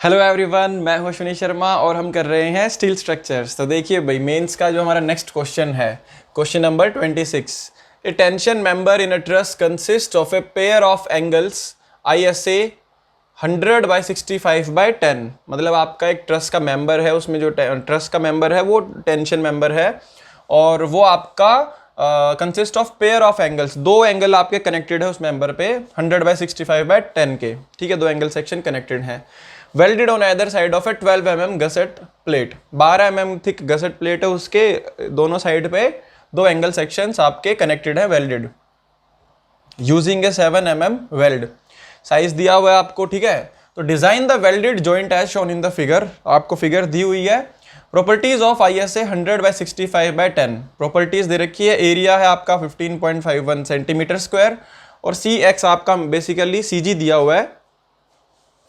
Hello everyone, मैं हूं अश्विनी शर्मा और हम कर रहे हैं स्टील स्ट्रक्चर्स। तो देखिए भाई, मेंस का जो हमारा नेक्स्ट क्वेश्चन है, question number 26। A tension member in a truss consist of a pair of angles ISA 100/65/10। मतलब आपका एक ट्रस का मेंबर है, उसमें जो ट्रस का मेंबर है वो टेंशन मेंबर है और वो आपका consist of pair of angles, दो एंगल आपके कनेक्टेड है उस मेंबर पे 100/65/10 के। ठीक है, दो एंगल सेक्शन कनेक्टेड है। Welded on other side of A 12 mm gusset plate, 12 mm thick gusset plate है, उसके दोनों साइड पे दो एंगल सेक्शंस आपके कनेक्टेड है वेल्डेड यूजिंग ए 7 mm वेल्ड। साइज दिया हुआ है आपको, ठीक है। तो design the welded joint as shown in the figure, आपको फिगर दी हुई है। प्रॉपर्टीज ऑफ ISA 100/65/10, प्रॉपर्टीज दे रखी है। एरिया है आपका 15.51 सेंटीमीटर स्क्वायर और CX आपका बेसिकली CG दिया हुआ है,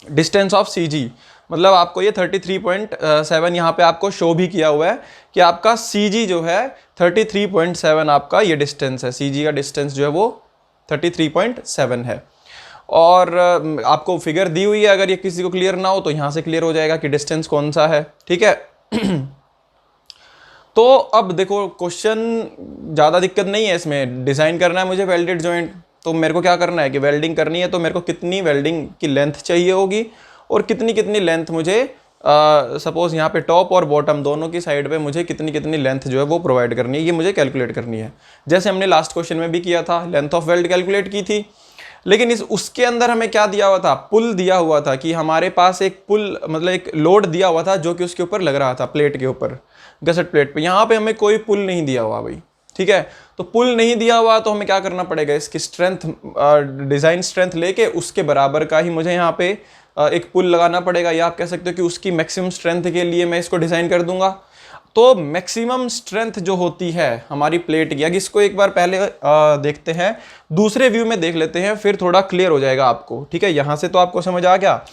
डिस्टेंस ऑफ CG। मतलब आपको ये 33.7 यहाँ पे आपको शो भी किया हुआ है कि आपका CG जो है 33.7 आपका ये डिस्टेंस है। CG का डिस्टेंस जो है वो 33.7 है। और आपको फिगर दी हुई है, अगर ये किसी को क्लियर ना हो तो यहाँ से क्लियर हो जाएगा कि डिस्टेंस कौन सा है। ठीक है। तो अब देखो, क्वेश्चन ज़्यादा दिक्कत नहीं है इसमें। डिज़ाइन करना है मुझे वेल्डेड जॉइंट, तो मेरे को क्या करना है कि वेल्डिंग करनी है। तो मेरे को कितनी वेल्डिंग की लेंथ चाहिए होगी और कितनी कितनी लेंथ मुझे सपोज यहाँ पे टॉप और बॉटम दोनों की साइड पे मुझे कितनी कितनी लेंथ जो है वो प्रोवाइड करनी है, ये मुझे कैलकुलेट करनी है। जैसे हमने लास्ट क्वेश्चन में भी किया था, लेंथ ऑफ वेल्ड कैलकुलेट की थी। लेकिन उसके अंदर हमें क्या दिया हुआ था, पुल दिया हुआ था कि हमारे पास एक पुल, मतलब एक लोड दिया हुआ था जो कि उसके ऊपर लग रहा था, प्लेट के ऊपर, गसेट प्लेट पे। यहाँ पे हमें कोई पुल नहीं दिया हुआ भाई। ठीक है, तो पुल नहीं दिया हुआ तो हमें क्या करना पड़ेगा, इसकी स्ट्रेंथ, डिज़ाइन स्ट्रेंथ लेके उसके बराबर का ही मुझे यहाँ पे एक पुल लगाना पड़ेगा, या आप कह सकते हो कि उसकी मैक्सिमम स्ट्रेंथ के लिए मैं इसको डिज़ाइन कर दूंगा। तो मैक्सिमम स्ट्रेंथ जो होती है हमारी प्लेट की, अगर इसको एक बार पहले देखते हैं, दूसरे व्यू में देख लेते हैं, फिर थोड़ा क्लियर हो जाएगा आपको। ठीक है, यहाँ से तो आपको समझ आ गया,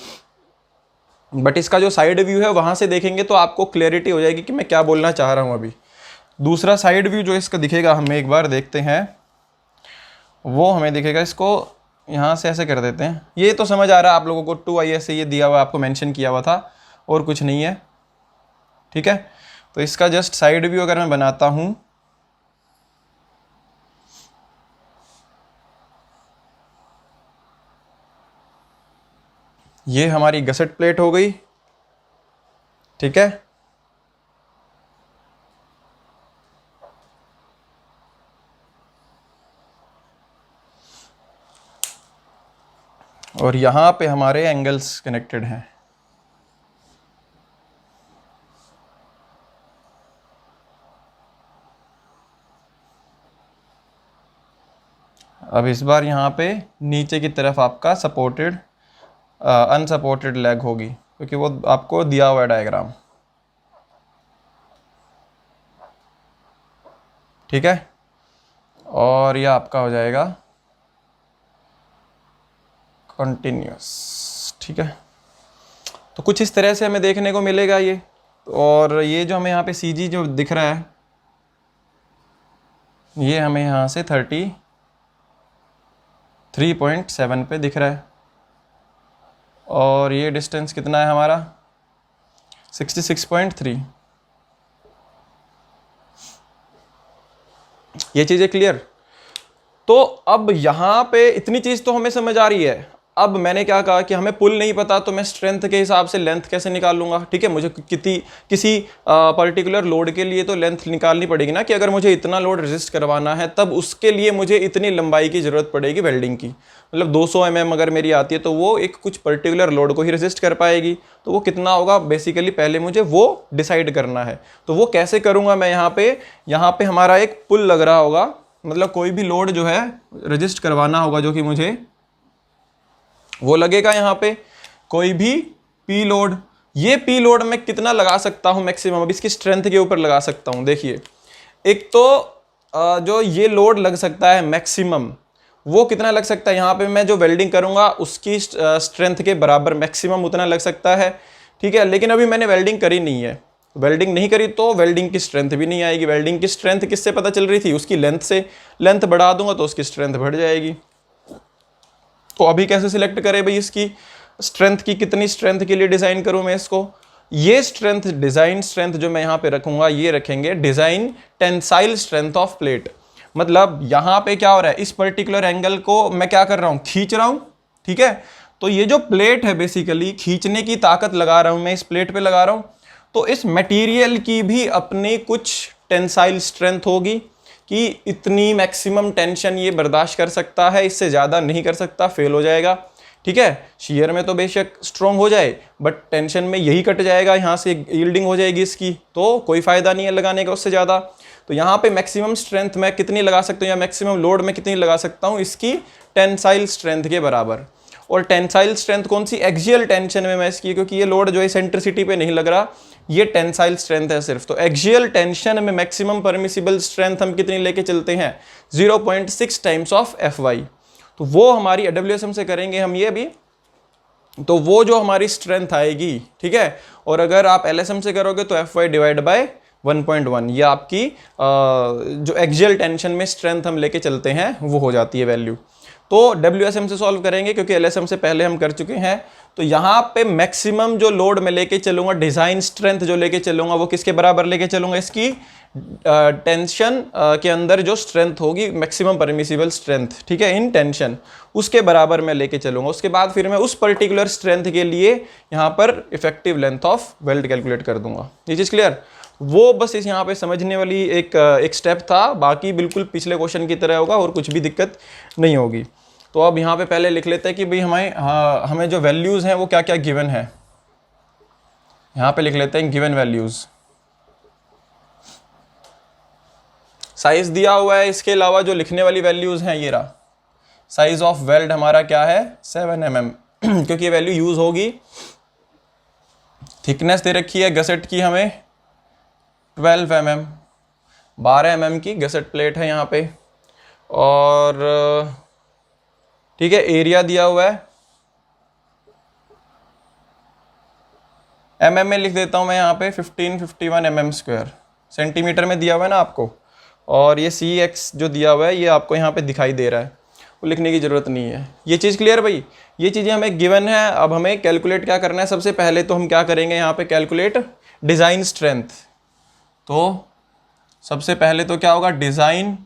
बट इसका जो साइड व्यू है वहाँ से देखेंगे तो आपको क्लियरिटी हो जाएगी कि मैं क्या बोलना चाह रहा हूँ। अभी दूसरा साइड व्यू जो इसका दिखेगा, हमें एक बार देखते हैं, वो हमें दिखेगा, इसको यहाँ से ऐसे कर देते हैं। ये तो समझ आ रहा है आप लोगों को, 2ISA ये दिया हुआ, आपको मेंशन किया हुआ था और कुछ नहीं है। ठीक है, तो इसका जस्ट साइड व्यू अगर मैं बनाता हूँ, ये हमारी गसेट प्लेट हो गई। ठीक है, और यहाँ पे हमारे एंगल्स कनेक्टेड हैं। अब इस बार यहाँ पे नीचे की तरफ आपका सपोर्टेड अनसपोर्टेड लेग होगी, क्योंकि वो आपको दिया हुआ है डायग्राम। ठीक है, और ये आपका हो जाएगा कंटिन्यूस। ठीक है, तो कुछ इस तरह से हमें देखने को मिलेगा ये। और ये जो हमें यहाँ पे CG जो दिख रहा है, ये हमें यहाँ से 33.7 पे दिख रहा है। और ये डिस्टेंस कितना है हमारा, 66.3। ये चीज़ें क्लियर। तो अब यहाँ पे इतनी चीज़ तो हमें समझ आ रही है। अब मैंने क्या कहा कि हमें पुल नहीं पता, तो मैं स्ट्रेंथ के हिसाब से लेंथ कैसे निकाल लूँगा। ठीक है, मुझे किसी पर्टिकुलर लोड के लिए तो लेंथ निकालनी पड़ेगी ना, कि अगर मुझे इतना लोड रेजिस्ट करवाना है तब उसके लिए मुझे इतनी लंबाई की ज़रूरत पड़ेगी वेल्डिंग की। मतलब 200 mm अगर मेरी आती है तो वो एक कुछ पर्टिकुलर लोड को ही रेजिस्ट कर पाएगी। तो वो कितना होगा, बेसिकली पहले मुझे वो डिसाइड करना है। तो वो कैसे करूँगा मैं, यहाँ पे हमारा एक पुल लग रहा होगा, मतलब कोई भी लोड जो है रजिस्ट करवाना होगा, जो कि मुझे वो लगेगा यहाँ पे कोई भी P लोड। ये P लोड मैं कितना लगा सकता हूँ मैक्सिमम, अब इसकी स्ट्रेंथ के ऊपर लगा सकता हूँ। देखिए, एक तो जो ये लोड लग सकता है मैक्सिमम, वो कितना लग सकता है, यहाँ पे मैं जो वेल्डिंग करूँगा उसकी स्ट्रेंथ के बराबर मैक्सिमम उतना लग सकता है। ठीक है, लेकिन अभी मैंने वेल्डिंग करी नहीं है, वेल्डिंग नहीं करी तो वेल्डिंग की स्ट्रेंथ भी नहीं आएगी। वेल्डिंग की स्ट्रेंथ किससे पता चल रही थी, उसकी लेंथ से। लेंथ बढ़ा दूंगा तो उसकी स्ट्रेंथ बढ़ जाएगी। तो अभी कैसे सिलेक्ट करें भाई इसकी स्ट्रेंथ की, कितनी स्ट्रेंथ के लिए डिज़ाइन करूँ मैं इसको? ये स्ट्रेंथ, डिज़ाइन स्ट्रेंथ जो मैं यहाँ पे रखूँगा, ये रखेंगे design tensile strength of plate. मतलब यहाँ पे क्या हो रहा है, इस पर्टिकुलर एंगल को मैं क्या कर रहा हूँ, खींच रहा हूँ, ठीक है। तो ये जो प्लेट है बेसिकली खींचने की ताकत लगा रहा हूँ मैं, इस प्लेट पे लगा रहा हूँ। तो इस मटेरियल की भी अपनी कुछ टेंसाइल स्ट्रेंथ होगी कि इतनी मैक्सिमम टेंशन ये बर्दाश्त कर सकता है, इससे ज़्यादा नहीं कर सकता, फेल हो जाएगा, ठीक है। शियर में तो बेशक स्ट्रॉन्ग हो जाए, बट टेंशन में यही कट जाएगा, यहाँ से यील्डिंग हो जाएगी इसकी, तो कोई फ़ायदा नहीं है लगाने का उससे ज़्यादा। तो यहाँ पे मैक्सिमम स्ट्रेंथ मैं कितनी लगा सकता हूँ या मैक्सिमम लोड में कितनी लगा सकता हूँ, इसकी टेंसाइल स्ट्रेंथ के बराबर। और टेंसाइल स्ट्रेंथ कौन सी, एक्सियल टेंशन में मैं इसकी, क्योंकि ये लोड जो है सेंट्रिसिटी पे नहीं लग रहा, ये टेंसाइल स्ट्रेंथ है सिर्फ। तो एक्सियल टेंशन में मैक्सिमम परमिसिबल स्ट्रेंथ हम कितनी लेके चलते हैं, 0.6 टाइम्स ऑफ Fy। तो वो हमारी WSM से करेंगे हम ये अभी, तो वो जो हमारी स्ट्रेंथ आएगी, ठीक है। और अगर आप LSM से करोगे तो Fy डिवाइड बाय 1.1, ये आपकी जो एक्सियल टेंशन में स्ट्रेंथ हम लेके चलते हैं वो हो जाती है वैल्यू। तो WSM से सॉल्व करेंगे क्योंकि LSM से पहले हम कर चुके हैं। तो यहाँ पे मैक्सिमम जो लोड में लेके चलूंगा, डिज़ाइन स्ट्रेंथ जो लेके चलूंगा, वो किसके बराबर लेके चलूंगा, इसकी टेंशन के अंदर जो स्ट्रेंथ होगी, मैक्सिमम परमिसिबल स्ट्रेंथ, ठीक है, इन टेंशन, उसके बराबर मैं लेके चलूंगा। उसके बाद फिर मैं उस पर्टिकुलर स्ट्रेंथ के लिए यहाँ पर effective length of weld calculate कर दूंगा। ये चीज़ क्लियर? वो बस इस यहाँ पे समझने वाली एक स्टेप था, बाकी बिल्कुल पिछले क्वेश्चन की तरह होगा और कुछ भी दिक्कत नहीं होगी। तो अब यहाँ पे पहले लिख लेते हैं कि भाई हमें जो वैल्यूज़ हैं वो क्या क्या गिवन है। यहाँ पे लिख लेते हैं गिवन वैल्यूज़, साइज दिया हुआ है, इसके अलावा जो लिखने वाली वैल्यूज़ हैं ये रहा। साइज ऑफ वेल्ड हमारा क्या है, 7 mm क्योंकि ये वैल्यू यूज़ होगी। थिकनेस दे रखी है गसेट की हमें 12 mm, 12 mm की गसेट प्लेट है यहाँ पे। और ठीक है, एरिया दिया हुआ है mm में लिख देता हूँ मैं यहाँ पे 1551 mm स्क्वायर, सेंटीमीटर में दिया हुआ है ना आपको। और ये CX जो दिया हुआ है ये आपको यहाँ पे दिखाई दे रहा है, वो लिखने की ज़रूरत नहीं है। ये चीज़ क्लियर भाई? ये चीज़ें हमें गिवन है। अब हमें कैलकुलेट क्या करना है, सबसे पहले तो हम क्या करेंगे यहाँ पे, कैलकुलेट डिज़ाइन स्ट्रेंथ। तो सबसे पहले तो क्या होगा, design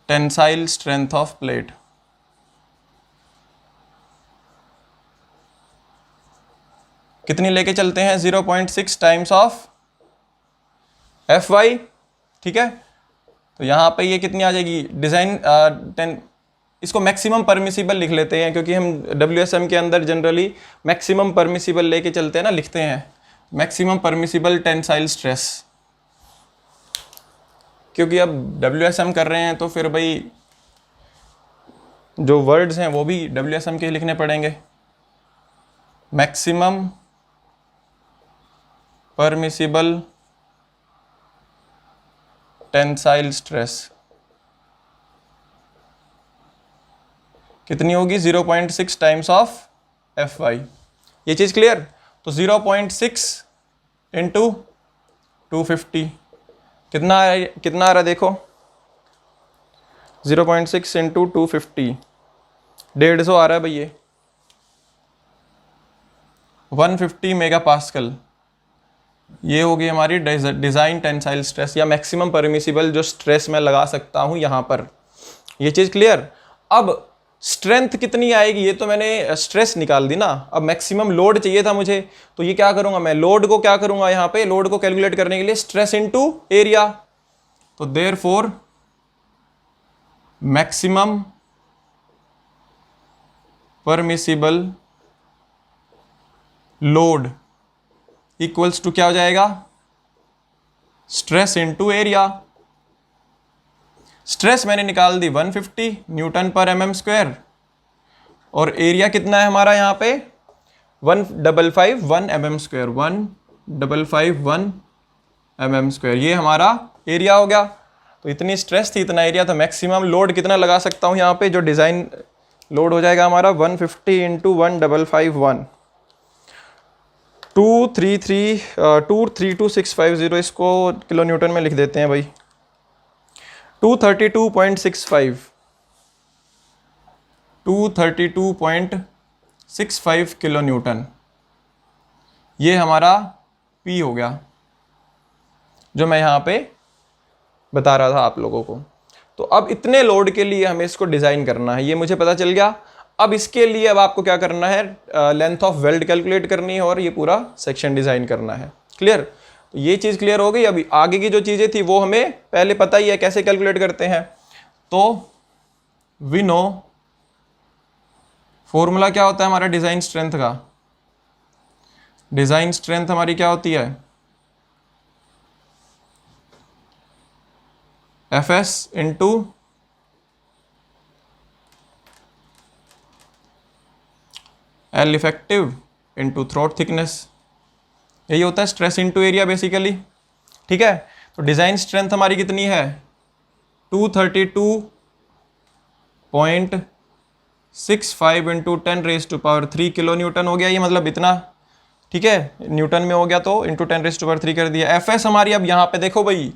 tensile strength of plate. कितनी लेके चलते हैं, 0.6 टाइम्स ऑफ Fy, ठीक है। तो यहाँ पे ये कितनी आ जाएगी, डिज़ाइन इसको मैक्सिमम परमिसिबल लिख लेते हैं, क्योंकि हम WSM के अंदर जनरली मैक्सिमम परमिसिबल लेके चलते हैं ना, लिखते हैं मैक्सिमम परमिसिबल टेंसाइल स्ट्रेस। क्योंकि अब WSM कर रहे हैं तो फिर भाई जो वर्ड्स हैं वो भी WSM के लिखने पड़ेंगे। मैक्सिमम परमिसिबल टेंसाइल स्ट्रेस कितनी होगी, 0.6 टाइम्स ऑफ Fy। ये चीज़ क्लियर? तो 0.6 इंटू 250 कितना आ रहा देखो, 0.6 इंटू 250 150 आ रहा है भाई। ये 150 मेगापास्कल, ये होगी हमारी डिज़ाइन टेंसाइल स्ट्रेस या मैक्सिमम परमिसिबल जो स्ट्रेस मैं लगा सकता हूँ यहाँ पर। ये चीज़ क्लियर? अब स्ट्रेंथ कितनी आएगी, ये तो मैंने स्ट्रेस निकाल दी ना। अब मैक्सिमम लोड चाहिए था मुझे, तो ये क्या करूँगा मैं, लोड को क्या करूँगा, यहाँ पे लोड को कैलकुलेट करने के लिए स्ट्रेस इनटू एरिया। तो therefore maximum permissible load equals to क्या हो जाएगा, स्ट्रेस इनटू एरिया। स्ट्रेस मैंने निकाल दी 150 न्यूटन पर mm स्क्वायर, और एरिया कितना है हमारा यहाँ पे 1551 mm स्क्वायर, 1551 mm स्क्वायर, ये हमारा एरिया हो गया। तो इतनी स्ट्रेस थी, इतना एरिया था। मैक्सिमम लोड कितना लगा सकता हूँ यहाँ पे, जो डिज़ाइन लोड हो जाएगा हमारा 150 इंटू 1551, 232,650, इसको किलो न्यूटन में लिख देते हैं भाई, 232.65 232.65 किलो न्यूटन, ये हमारा P हो गया जो मैं यहाँ पे बता रहा था आप लोगों को। तो अब इतने लोड के लिए हमें इसको डिज़ाइन करना है, ये मुझे पता चल गया। अब इसके लिए अब आपको क्या करना है, लेंथ ऑफ वेल्ड कैलकुलेट करनी है और ये पूरा सेक्शन डिज़ाइन करना है। क्लियर? तो ये चीज़ क्लियर हो गई। अभी आगे की जो चीज़ें थी वो हमें पहले पता ही है कैसे कैलकुलेट करते हैं। तो वी नो फॉर्मूला क्या होता है हमारा डिज़ाइन स्ट्रेंथ का। डिज़ाइन स्ट्रेंथ हमारी क्या होती है, Fs into L effective into throat thickness, यही होता है स्ट्रेस इंटू एरिया बेसिकली। ठीक है, तो डिज़ाइन स्ट्रेंथ हमारी कितनी है, 232.65 इंटू 10⁻³ किलो न्यूटन हो गया ये, मतलब इतना। ठीक है, न्यूटन में हो गया तो इंटू 10⁻³ कर दिया। Fs हमारी, अब यहाँ पे देखो भाई,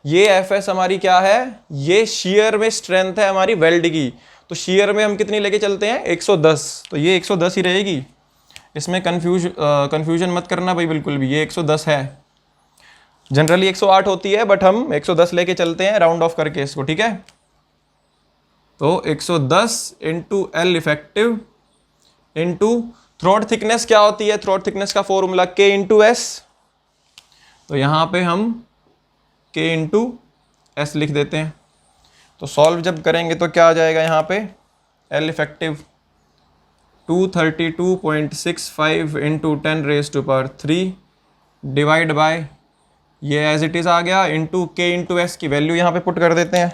ये Fs हमारी क्या है, ये शियर में स्ट्रेंथ है हमारी वेल्ड की। तो शियर में हम कितनी लेके चलते हैं, 110, तो ये 110 ही रहेगी। इसमें कंफ्यूजन मत करना भाई बिल्कुल भी, ये 110 है। जनरली 108 होती है बट हम 110 लेके चलते हैं राउंड ऑफ करके इसको। ठीक है, तो 110 into L effective into throat thickness क्या होती है, थ्रोट थिकनेस का फॉर्मूला K इंटू S। तो यहाँ पे हम K इंटू S लिख देते हैं। तो सॉल्व जब करेंगे तो क्या आ जाएगा यहाँ पे, L effective 232.65 into 10⁻³ divide by, ये एज इट इज़ आ गया, इंटू K इंटू S की वैल्यू यहाँ पे पुट कर देते हैं।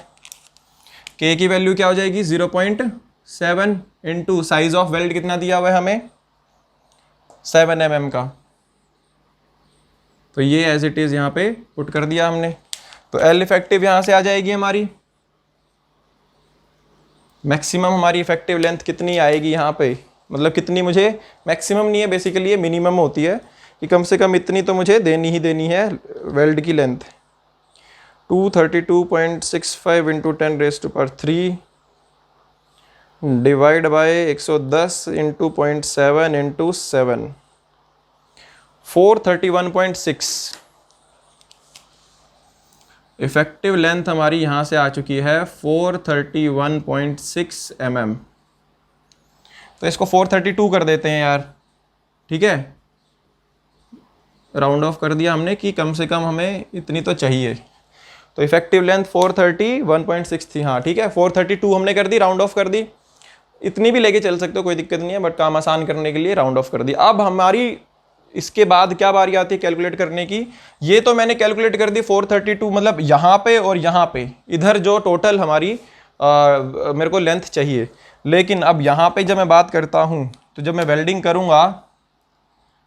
K की वैल्यू क्या हो जाएगी, 0.7 इंटू साइज ऑफ वेल्ड कितना दिया हुआ है हमें, 7 mm का। तो ये एज इट इज़ यहाँ पे पुट कर दिया हमने। तो L इफेक्टिव यहाँ से आ जाएगी हमारी, मैक्सिमम हमारी इफेक्टिव लेंथ कितनी आएगी यहाँ पे, मतलब कितनी मुझे, मैक्सिमम नहीं है बेसिकली ये मिनिमम होती है कि कम से कम इतनी तो मुझे देनी ही देनी है वेल्ड की length. 232.65 into 10⁻³ divide by 110 into 0.7 into 7, 431.6 effective length हमारी यहाँ से आ चुकी है 431.6 mm। तो इसको 432 कर देते हैं यार। ठीक है, राउंड ऑफ कर दिया हमने कि कम से कम हमें इतनी तो चाहिए। तो इफेक्टिव लेंथ 431.6 थी, हाँ ठीक है, 432 हमने कर दी, राउंड ऑफ कर दी। इतनी भी लेके चल सकते हो, कोई दिक्कत नहीं है, बट काम आसान करने के लिए राउंड ऑफ कर दी। अब हमारी इसके बाद क्या बारी आती है कैलकुलेट करने की। ये तो मैंने कैलकुलेट कर दी 432, मतलब यहाँ पे और यहाँ पे, इधर जो टोटल हमारी मेरे को लेंथ चाहिए। लेकिन अब यहाँ पे जब मैं बात करता हूँ, तो जब मैं वेल्डिंग करूँगा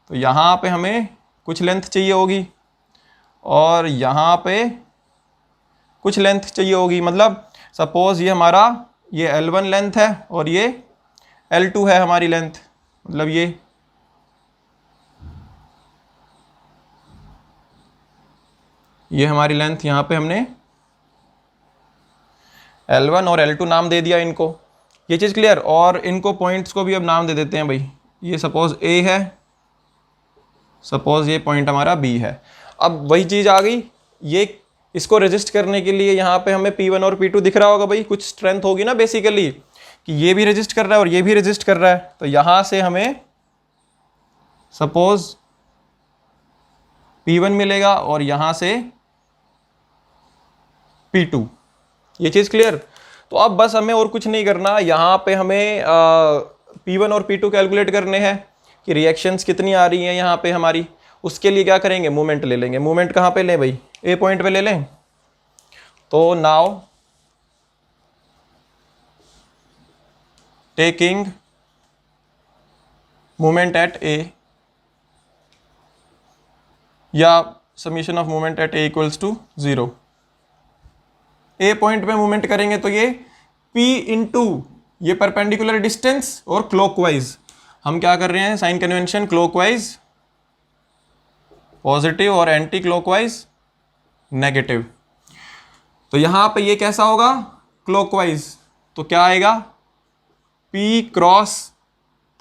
तो यहाँ पे हमें कुछ लेंथ चाहिए होगी और यहाँ पे कुछ लेंथ चाहिए होगी। मतलब सपोज ये हमारा ये L1 लेंथ है और ये L2 है हमारी लेंथ, मतलब ये हमारी लेंथ, यहाँ पे हमने L1 और L2 नाम दे दिया इनको। ये चीज़ क्लियर। और इनको पॉइंट्स को भी अब नाम दे देते हैं भाई। ये सपोज A है, सपोज ये पॉइंट हमारा B है। अब वही चीज़ आ गई, ये इसको रजिस्ट करने के लिए यहाँ पे हमें P1 और P2 दिख रहा होगा भाई, कुछ स्ट्रेंथ होगी ना बेसिकली, कि ये भी रजिस्ट कर रहा है और ये भी रजिस्ट कर रहा है। तो यहाँ से हमें सपोज P1 मिलेगा और यहाँ से P2। ये चीज़ क्लियर। तो अब बस हमें और कुछ नहीं करना, यहाँ पे हमें P1 और P2 कैलकुलेट करने हैं कि रिएक्शंस कितनी आ रही हैं यहाँ पे हमारी। उसके लिए क्या करेंगे, मूवमेंट ले लेंगे। मूवमेंट कहाँ पे लें भाई, ए पॉइंट पे ले लें। तो now taking movement at A, या summation of movement at A equals to 0। A point पे मूवमेंट करेंगे तो ये P इंटू ये परपेंडिकुलर डिस्टेंस और क्लॉकवाइज, हम क्या कर रहे हैं, साइन कन्वेंशन क्लॉकवाइज पॉजिटिव और एंटी क्लॉकवाइज नेगेटिव। तो यहाँ पे ये कैसा होगा, क्लॉकवाइज। तो क्या आएगा, P P क्रॉस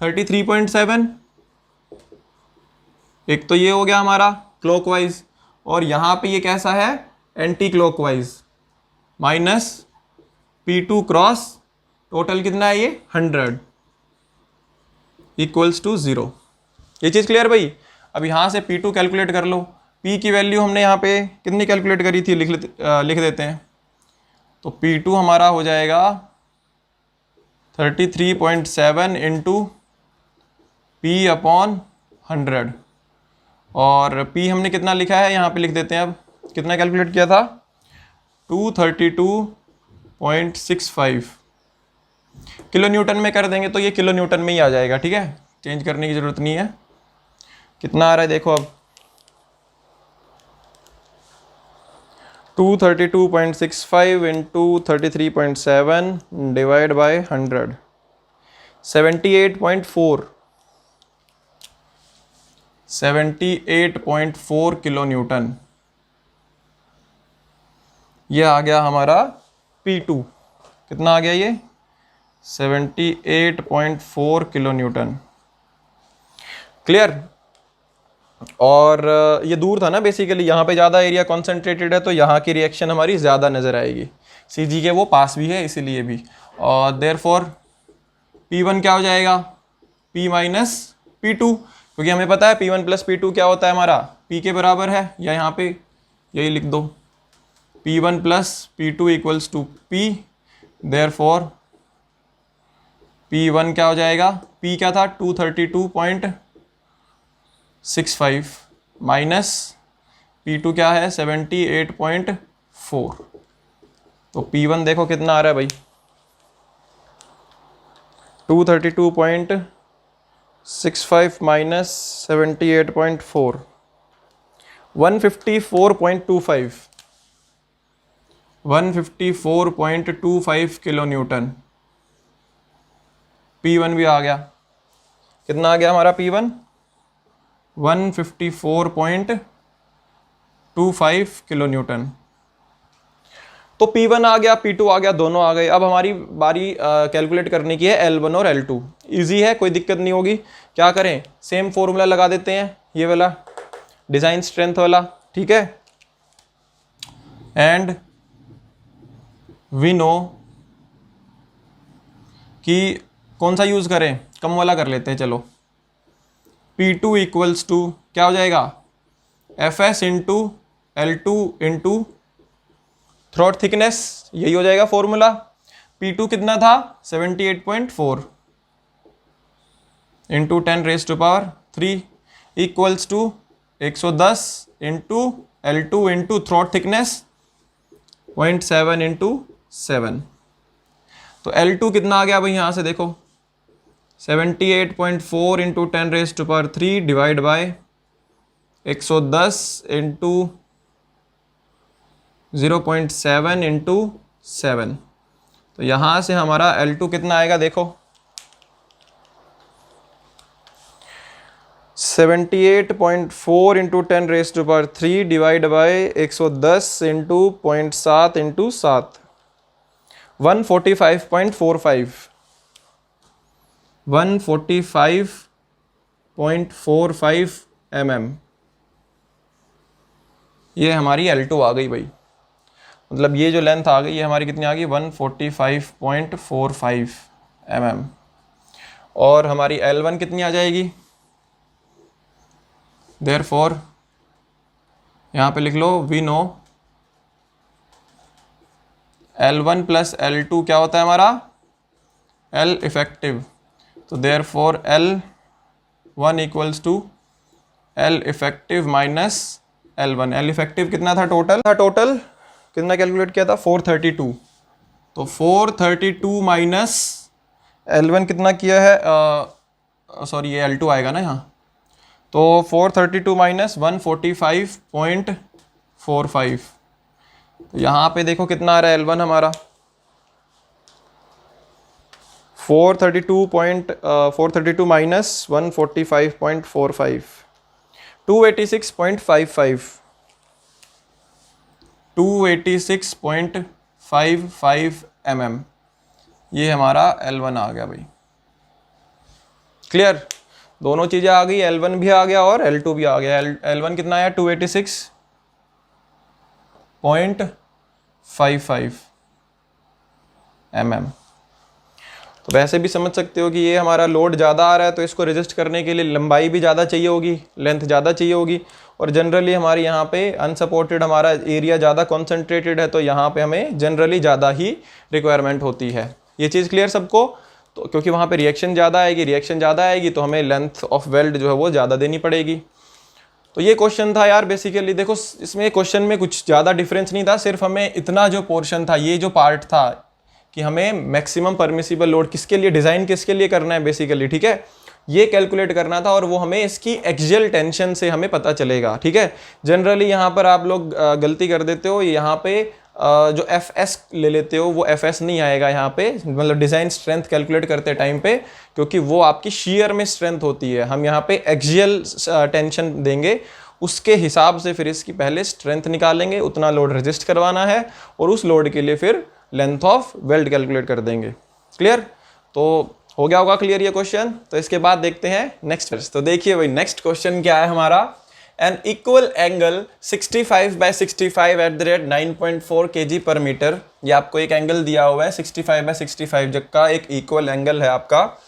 33.7, एक तो ये हो गया हमारा क्लॉकवाइज, और यहाँ पे ये कैसा है anti clockwise, minus P2 cross total कितना है ये 100 इक्वल्स टू 0। ये चीज़ क्लियर भाई। अब यहाँ से P2 कैलकुलेट कर लो। P की वैल्यू हमने यहाँ पे कितनी कैलकुलेट करी थी, लिख देते हैं। तो P2 हमारा हो जाएगा 33.7 इंटू P अपॉन 100, और P हमने कितना लिखा है यहाँ पे लिख देते हैं। अब कितना कैलकुलेट किया था 232.65 किलो न्यूटन में कर देंगे तो ये किलो न्यूटन में ही आ जाएगा, ठीक है, चेंज करने की ज़रूरत नहीं है। कितना आ रहा है देखो अब 232.65 into 33.7 divide by 100, 78.4 kilo Newton. ये आ गया हमारा P2। कितना आ गया ये 78.4 किलो न्यूटन। क्लियर। और ये दूर था ना बेसिकली, यहाँ पे ज़्यादा एरिया कॉन्सेंट्रेटेड है तो यहाँ की रिएक्शन हमारी ज़्यादा नज़र आएगी। CG के वो पास भी है इसीलिए भी, और देयरफॉर P1 क्या हो जाएगा P माइनस P2, क्योंकि हमें पता है P1 प्लस P2 क्या होता है हमारा P के बराबर है, या यहाँ पे यही लिख दो P1 plus P2 equals to P। Therefore P1 क्या हो जाएगा, P क्या था 232.65 माइनस P2 क्या है 78.4। तो P1 देखो कितना आ रहा है भाई 232.65 माइनस 78.4, 154.25, 154.25 किलो न्यूटन। P1 भी आ गया। कितना आ गया हमारा P1 154.25 किलो न्यूटन। तो P1 आ गया, P2 आ गया, दोनों आ गए। अब हमारी बारी कैलकुलेट करने की है L1 और L2। इजी है, कोई दिक्कत नहीं होगी। क्या करें, सेम फॉर्मूला लगा देते हैं, ये वाला डिज़ाइन स्ट्रेंथ वाला, ठीक है। एंड वी नो कि कौन सा यूज़ करें, कम वाला कर लेते हैं चलो। P2 इक्वल्स टू क्या हो जाएगा Fs into L2 into throat thickness, यही हो जाएगा फॉर्मूला। P2 कितना था 78.4 into 10⁻³ equals to 110 into L2 into throat thickness 0.7 into 7। तो L2 कितना आ गया भाई, यहाँ से देखो 78.4 into 10⁻³ divide by 110 into 0.7 into 7। तो यहाँ से हमारा L2 कितना आएगा देखो 78.4 into 10⁻³ divide by 110 into 0.7 into 7, 145.45, 145.45 mm। ये हमारी L2 आ गई भाई, मतलब ये जो लेंथ आ गई ये हमारी कितनी आ गई 145.45 mm। और हमारी L1 कितनी आ जाएगी, देयरफॉर यहाँ पे लिख लो we know L1 plus L2 क्या होता है हमारा L इफेक्टिव। तो therefore L1 equals to L effective minus L1। L effective कितना था टोटल कितना कैलकुलेट किया था 432। तो 432 माइनस L1 कितना किया है, सॉरी ये L2 आएगा ना यहाँ। तो 432 माइनस 145.45। तो यहाँ पे देखो कितना आ रहा है L1 हमारा 432 माइनस 145.45, 286.55, 286.55 mm। ये हमारा L1 आ गया भाई। क्लियर, दोनों चीज़ें आ गई, L1 भी आ गया और L2 भी आ गया। L1 कितना आया 286.55 mm। तो वैसे भी समझ सकते हो कि ये हमारा लोड ज़्यादा आ रहा है, तो इसको रेजिस्ट करने के लिए लंबाई भी ज़्यादा चाहिए होगी, लेंथ ज़्यादा चाहिए होगी। और जनरली हमारे यहाँ पे अनसपोर्टेड हमारा एरिया ज़्यादा कॉन्सेंट्रेटेड है, तो यहाँ पे हमें जनरली ज़्यादा ही रिक्वायरमेंट होती है। ये चीज़ क्लियर सबको? तो क्योंकि वहाँ पे रिएक्शन ज़्यादा आएगी तो हमें लेंथ ऑफ वेल्ड जो है वो ज़्यादा देनी पड़ेगी। तो ये क्वेश्चन था यार बेसिकली। देखो इसमें क्वेश्चन में कुछ ज़्यादा डिफरेंस नहीं था, सिर्फ हमें इतना जो पोर्शन था, ये जो पार्ट था कि हमें मैक्सिमम परमिसिबल लोड किसके लिए, डिज़ाइन किसके लिए करना है बेसिकली, ठीक है, ये कैलकुलेट करना था। और वो हमें इसकी एक्सियल टेंशन से हमें पता चलेगा, ठीक है। जनरली यहाँ पर आप लोग गलती कर देते हो, यहाँ पे जो एफ ले लेते हो वो एफ नहीं आएगा यहाँ पे, मतलब डिज़ाइन स्ट्रेंथ कैलकुलेट करते टाइम पे, क्योंकि वो आपकी शीयर में स्ट्रेंथ होती है। हम यहाँ पे एक्सियल टेंशन देंगे, उसके हिसाब से फिर इसकी पहले स्ट्रेंथ निकालेंगे, उतना लोड रेजिस्ट करवाना है, और उस लोड के लिए फिर लेंथ ऑफ वेल्ड कैलकुलेट कर देंगे। क्लियर? तो हो गया होगा क्लियर ये क्वेश्चन। तो इसके बाद देखते हैं नेक्स्ट। तो देखिए भाई नेक्स्ट क्वेश्चन क्या है हमारा, an equal angle 65/65 at the rate 9.4 kg per metre. ये आपको एक एंगल दिया हुआ है 65/65 जब का एक इक्वल एंगल है आपका,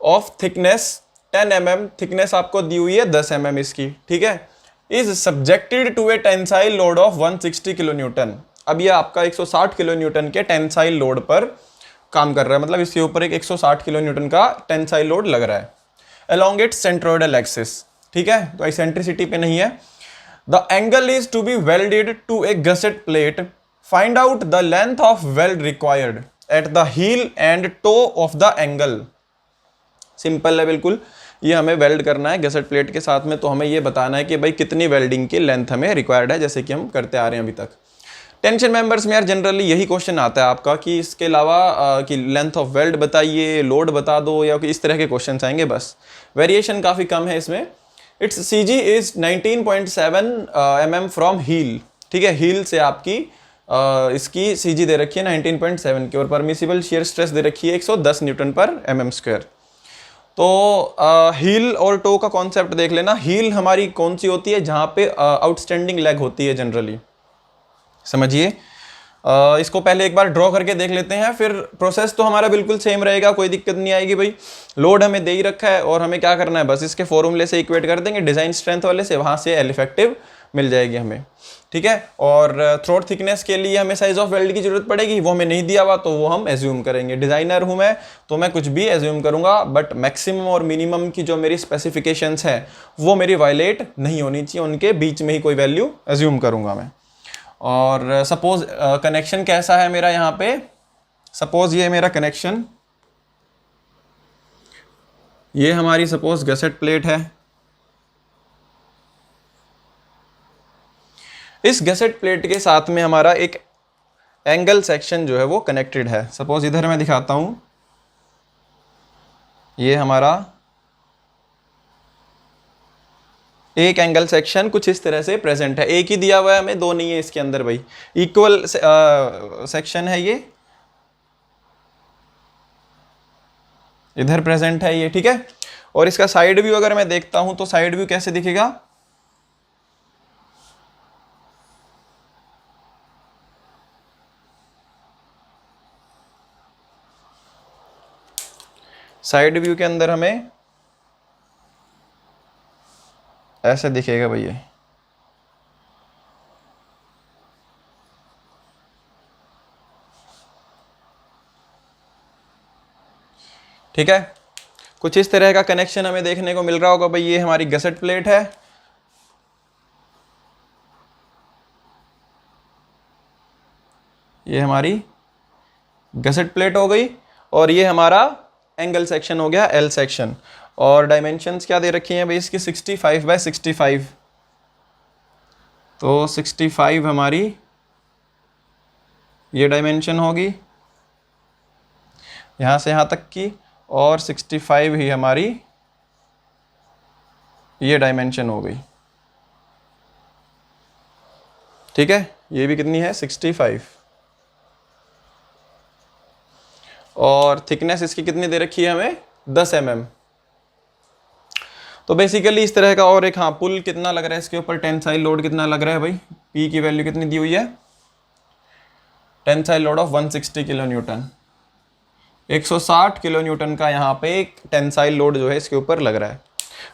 ऑफ थिकनेस 10 mm, थिकनेस आपको दी हुई है 10 mm इसकी, ठीक है, is subjected to a tensile load of 160 kilo newton. अब ये आपका 160 किलो न्यूटन के टेंसाइल लोड पर काम कर रहा है, मतलब इसके ऊपर एक 160 किलो न्यूटन का टेंसाइल लोड लग रहा है अलोंग इट्स सेंट्रोइडल एक्सिस, ठीक है, तो एसेंट्रिसिटी पे नहीं है। The angle is to be welded to a gusset plate, find out the length of weld required at the heel and toe of the angle. Simple है बिल्कुल, ये हमें वेल्ड करना है गसेट प्लेट के साथ में, तो हमें ये बताना है कि भाई कितनी वेल्डिंग की लेंथ हमें रिक्वायर्ड है, जैसे कि हम करते आ रहे हैं अभी तक। टेंशन मेंबर्स में यार जनरली यही क्वेश्चन आता है आपका कि इसके अलावा कि लेंथ ऑफ वेल्ड बताइए, लोड बता दो, या कि इस तरह के क्वेश्चंस आएंगे बस। वेरिएशन काफ़ी कम है इसमें। Its CG is 19.7 mm from heel, ठीक है, हील से आपकी इसकी सीजी दे रखी है 19.7 की, और परमिसिबल शियर स्ट्रेस दे रखी है 110 न्यूटन पर mm²। तो हील और टो का कॉन्सेप्ट देख लेना। हील हमारी कौन सी होती है, जहाँ पे आउटस्टैंडिंग लेग होती है जनरली, समझिए। इसको पहले एक बार ड्रॉ करके देख लेते हैं, फिर प्रोसेस तो हमारा बिल्कुल सेम रहेगा, कोई दिक्कत नहीं आएगी भाई। लोड हमें दे ही रखा है और हमें क्या करना है, बस इसके फॉर्मूले से इक्वेट कर देंगे डिज़ाइन स्ट्रेंथ वाले से, वहाँ से एल इफेक्टिव मिल जाएगी हमें, ठीक है। और थ्रोट थिकनेस के लिए हमें साइज ऑफ वेल्ड की जरूरत पड़ेगी, वो हमें नहीं दिया हुआ तो वो हम एज्यूम करेंगे। डिज़ाइनर हूँ मैं, तो मैं कुछ भी एज्यूम करूँगा, बट मैक्सिमम और मिनिमम की जो मेरी स्पेसिफिकेशंस हैं वो मेरी वायलेट नहीं होनी चाहिए, उनके बीच में ही कोई वैल्यू एज्यूम करूँगा मैं। और सपोज कनेक्शन कैसा है मेरा यहाँ पे, सपोज ये मेरा कनेक्शन, ये हमारी सपोज गसेट प्लेट है, इस गसेट प्लेट के साथ में हमारा एक एंगल सेक्शन जो है वो कनेक्टेड है। सपोज इधर मैं दिखाता हूं, ये हमारा एक एंगल सेक्शन कुछ इस तरह से प्रेजेंट है, एक ही दिया हुआ है हमें, दो नहीं है इसके अंदर भाई, इक्वल सेक्शन है ये, इधर प्रेजेंट है ये, ठीक है। और इसका साइड व्यू अगर मैं देखता हूं तो साइड व्यू कैसे दिखेगा, साइड व्यू के अंदर हमें ऐसे दिखेगा भैया, ठीक है। कुछ इस तरह का कनेक्शन हमें देखने को मिल रहा होगा भाई। ये हमारी गसेट प्लेट है, ये हमारी गसेट प्लेट हो गई, और ये हमारा एंगल सेक्शन हो गया एल सेक्शन। और डायमेंशंस क्या दे रखी हैं भाई इसकी, 65/65, तो 65 हमारी ये डायमेंशन होगी यहाँ से यहाँ तक की, और 65 ही हमारी ये डायमेंशन हो गई, ठीक है। ये भी कितनी है 65, और थिकनेस इसकी कितनी दे रखी है हमें 10 mm, तो बेसिकली इस तरह का। और एक हाँ, पुल कितना लग रहा है इसके ऊपर, टेंसाइल लोड कितना लग रहा है भाई, पी की वैल्यू कितनी दी हुई है, tensile load of 160 kilo Newton, 160 kilo Newton का यहाँ पे एक टेंसाइल लोड जो है इसके ऊपर लग रहा है।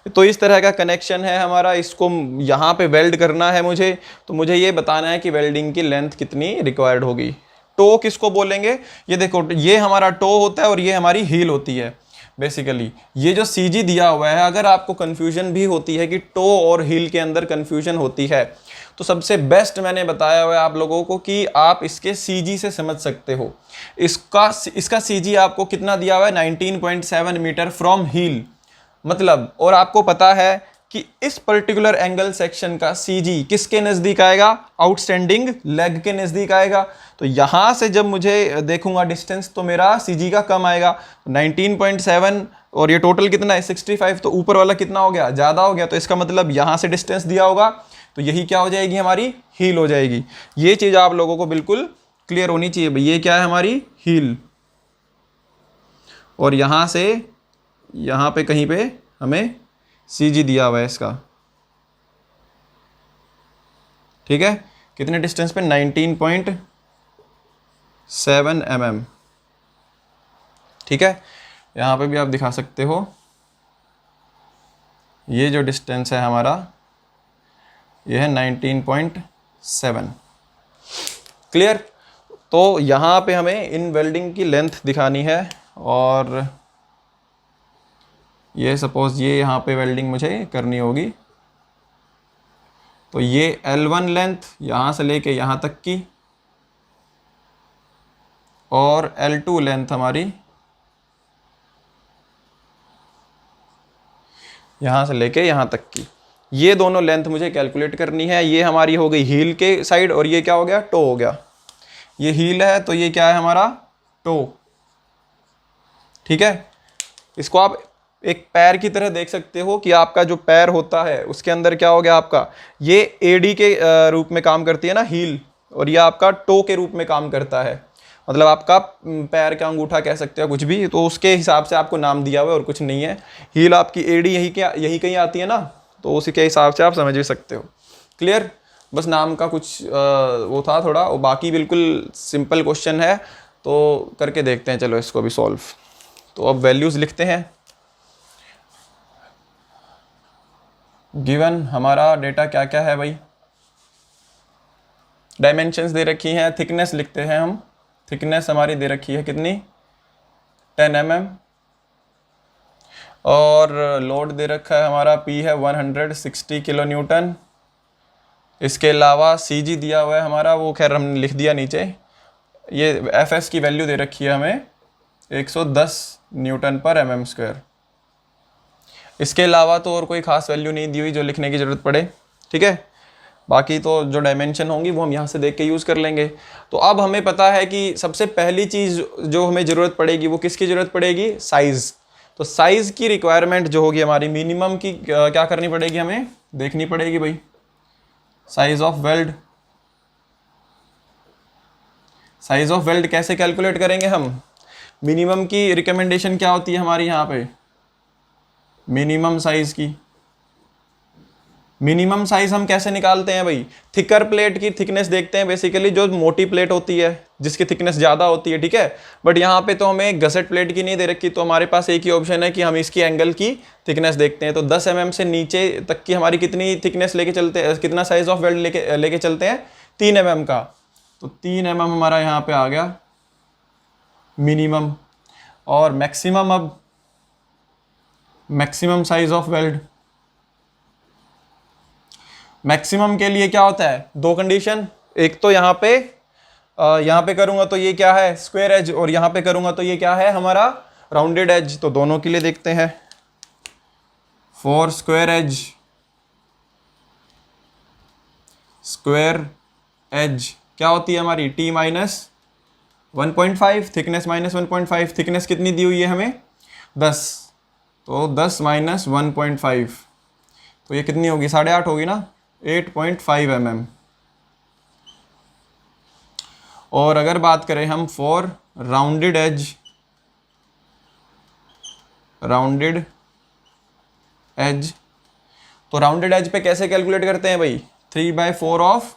तो इस तरह का कनेक्शन है हमारा, इसको यहाँ पे वेल्ड करना है मुझे, तो मुझे ये बताना है कि वेल्डिंग की लेंथ कितनी रिक्वायर्ड होगी। टो किसको बोलेंगे, ये देखो ये हमारा टो होता है और ये हमारी हील होती है। बेसिकली ये जो सी जी दिया हुआ है, अगर आपको कन्फ्यूजन भी होती है कि टो और हील के अंदर कन्फ्यूजन होती है, तो सबसे बेस्ट मैंने बताया हुआ है आप लोगों को कि आप इसके सी जी से समझ सकते हो। इसका सी जी आपको कितना दिया हुआ है, 19.7 मीटर फ्रॉम हील, मतलब, और आपको पता है कि इस पर्टिकुलर एंगल सेक्शन का सीजी किसके नज़दीक आएगा, आउटस्टैंडिंग लेग के नज़दीक आएगा। तो यहाँ से जब मुझे देखूंगा डिस्टेंस तो मेरा सीजी का कम आएगा, 19.7 और ये टोटल कितना है 65, तो ऊपर वाला कितना हो गया, ज़्यादा हो गया। तो इसका मतलब यहाँ से डिस्टेंस दिया होगा तो यही क्या हो जाएगी, हमारी हील हो जाएगी। ये चीज़ आप लोगों को बिल्कुल क्लियर होनी चाहिए भाई, ये क्या है, हमारी हील। और यहाँ से यहाँ पे कहीं पे हमें सी जी दिया हुआ है इसका, ठीक है, कितने डिस्टेंस पे, 19.7 mm, ठीक है। यहाँ पे भी आप दिखा सकते हो, ये जो डिस्टेंस है हमारा ये है 19.7, क्लियर। तो यहाँ पे हमें इन वेल्डिंग की लेंथ दिखानी है, और ये सपोज ये यहाँ पे वेल्डिंग मुझे करनी होगी, तो ये L1 लेंथ यहाँ से लेके यहाँ तक की, और L2 लेंथ हमारी यहाँ से लेके यहाँ तक की। ये दोनों लेंथ मुझे कैलकुलेट करनी है। ये हमारी हो गई हील के साइड, और ये क्या हो गया, टो हो गया। ये हील है तो ये क्या है, हमारा टो, ठीक है। इसको आप एक पैर की तरह देख सकते हो कि आपका जो पैर होता है उसके अंदर क्या हो गया, आपका ये एडी के रूप में काम करती है ना हील, और ये आपका टो के रूप में काम करता है। मतलब आपका पैर का अंगूठा कह सकते हो, कुछ भी, तो उसके हिसाब से आपको नाम दिया हुआ है और कुछ नहीं है। हील आपकी एडी यही कहीं आती है ना, तो उसी के हिसाब से आप समझ भी सकते हो, क्लियर। बस नाम का कुछ वो था थोड़ा, और बाकी बिल्कुल सिंपल क्वेश्चन है, तो करके देखते हैं। चलो इसको भी सॉल्व। तो अब वैल्यूज़ लिखते हैं। गिवन हमारा डेटा क्या क्या है भाई, डायमेंशंस दे रखी हैं, थिकनेस लिखते हैं हम। थिकनेस हमारी दे रखी है कितनी, 10 mm, और लोड दे रखा है हमारा P है 160 किलो न्यूटन। इसके अलावा CG दिया हुआ है हमारा, वो खैर हमने लिख दिया नीचे। ये FS की वैल्यू दे रखी है हमें 110 न्यूटन पर mm स्क्वायर। इसके अलावा तो और कोई खास वैल्यू नहीं दी हुई जो लिखने की ज़रूरत पड़े, ठीक है। बाकी तो जो डायमेंशन होंगी वो हम यहाँ से देख के यूज़ कर लेंगे। तो अब हमें पता है कि सबसे पहली चीज़ जो हमें ज़रूरत पड़ेगी वो किसकी ज़रूरत पड़ेगी, साइज़। तो साइज़ की रिक्वायरमेंट जो होगी हमारी, मिनिमम की क्या करनी पड़ेगी, हमें देखनी पड़ेगी भाई, size of weld. Size of weld कैसे कैलकुलेट करेंगे हम, मिनिमम की रिकमेंडेशन क्या होती है हमारी यहाँ पे, मिनिमम साइज़ की। मिनिमम साइज हम कैसे निकालते हैं भाई, थिकर प्लेट की थिकनेस देखते हैं, बेसिकली जो मोटी प्लेट होती है जिसकी थिकनेस ज़्यादा होती है, ठीक है। बट यहाँ पे तो हमें गसेट प्लेट की नहीं दे रखी, तो हमारे पास एक ही ऑप्शन है कि हम इसकी एंगल की थिकनेस देखते हैं। तो 10 mm से नीचे तक की हमारी कितनी थिकनेस लेके चलते हैं, कितना साइज ऑफ वेल्ड लेके चलते हैं, 3 mm का। तो 3 mm हमारा यहाँ पे आ गया मिनिमम। और मैक्सिमम, अब maximum size of weld, maximum के लिए क्या होता है, दो कंडीशन। एक तो यहाँ पे करूँगा तो ये क्या है, स्क्वायर एज, और यहाँ पे करूँगा तो ये क्या है, हमारा राउंडेड एज। तो दोनों के लिए देखते हैं। फॉर स्क्वायर एज क्या होती है हमारी, T minus 1.5, thickness minus 1.5। Thickness कितनी दी हुई है हमें, 10, तो 10 माइनस 1.5, तो ये कितनी होगी, 8.5 होगी ना, 8.5 mm। और अगर बात करें हम फॉर राउंडेड एज तो राउंडेड एज पे कैसे कैलकुलेट करते हैं भाई, 3/4 ऑफ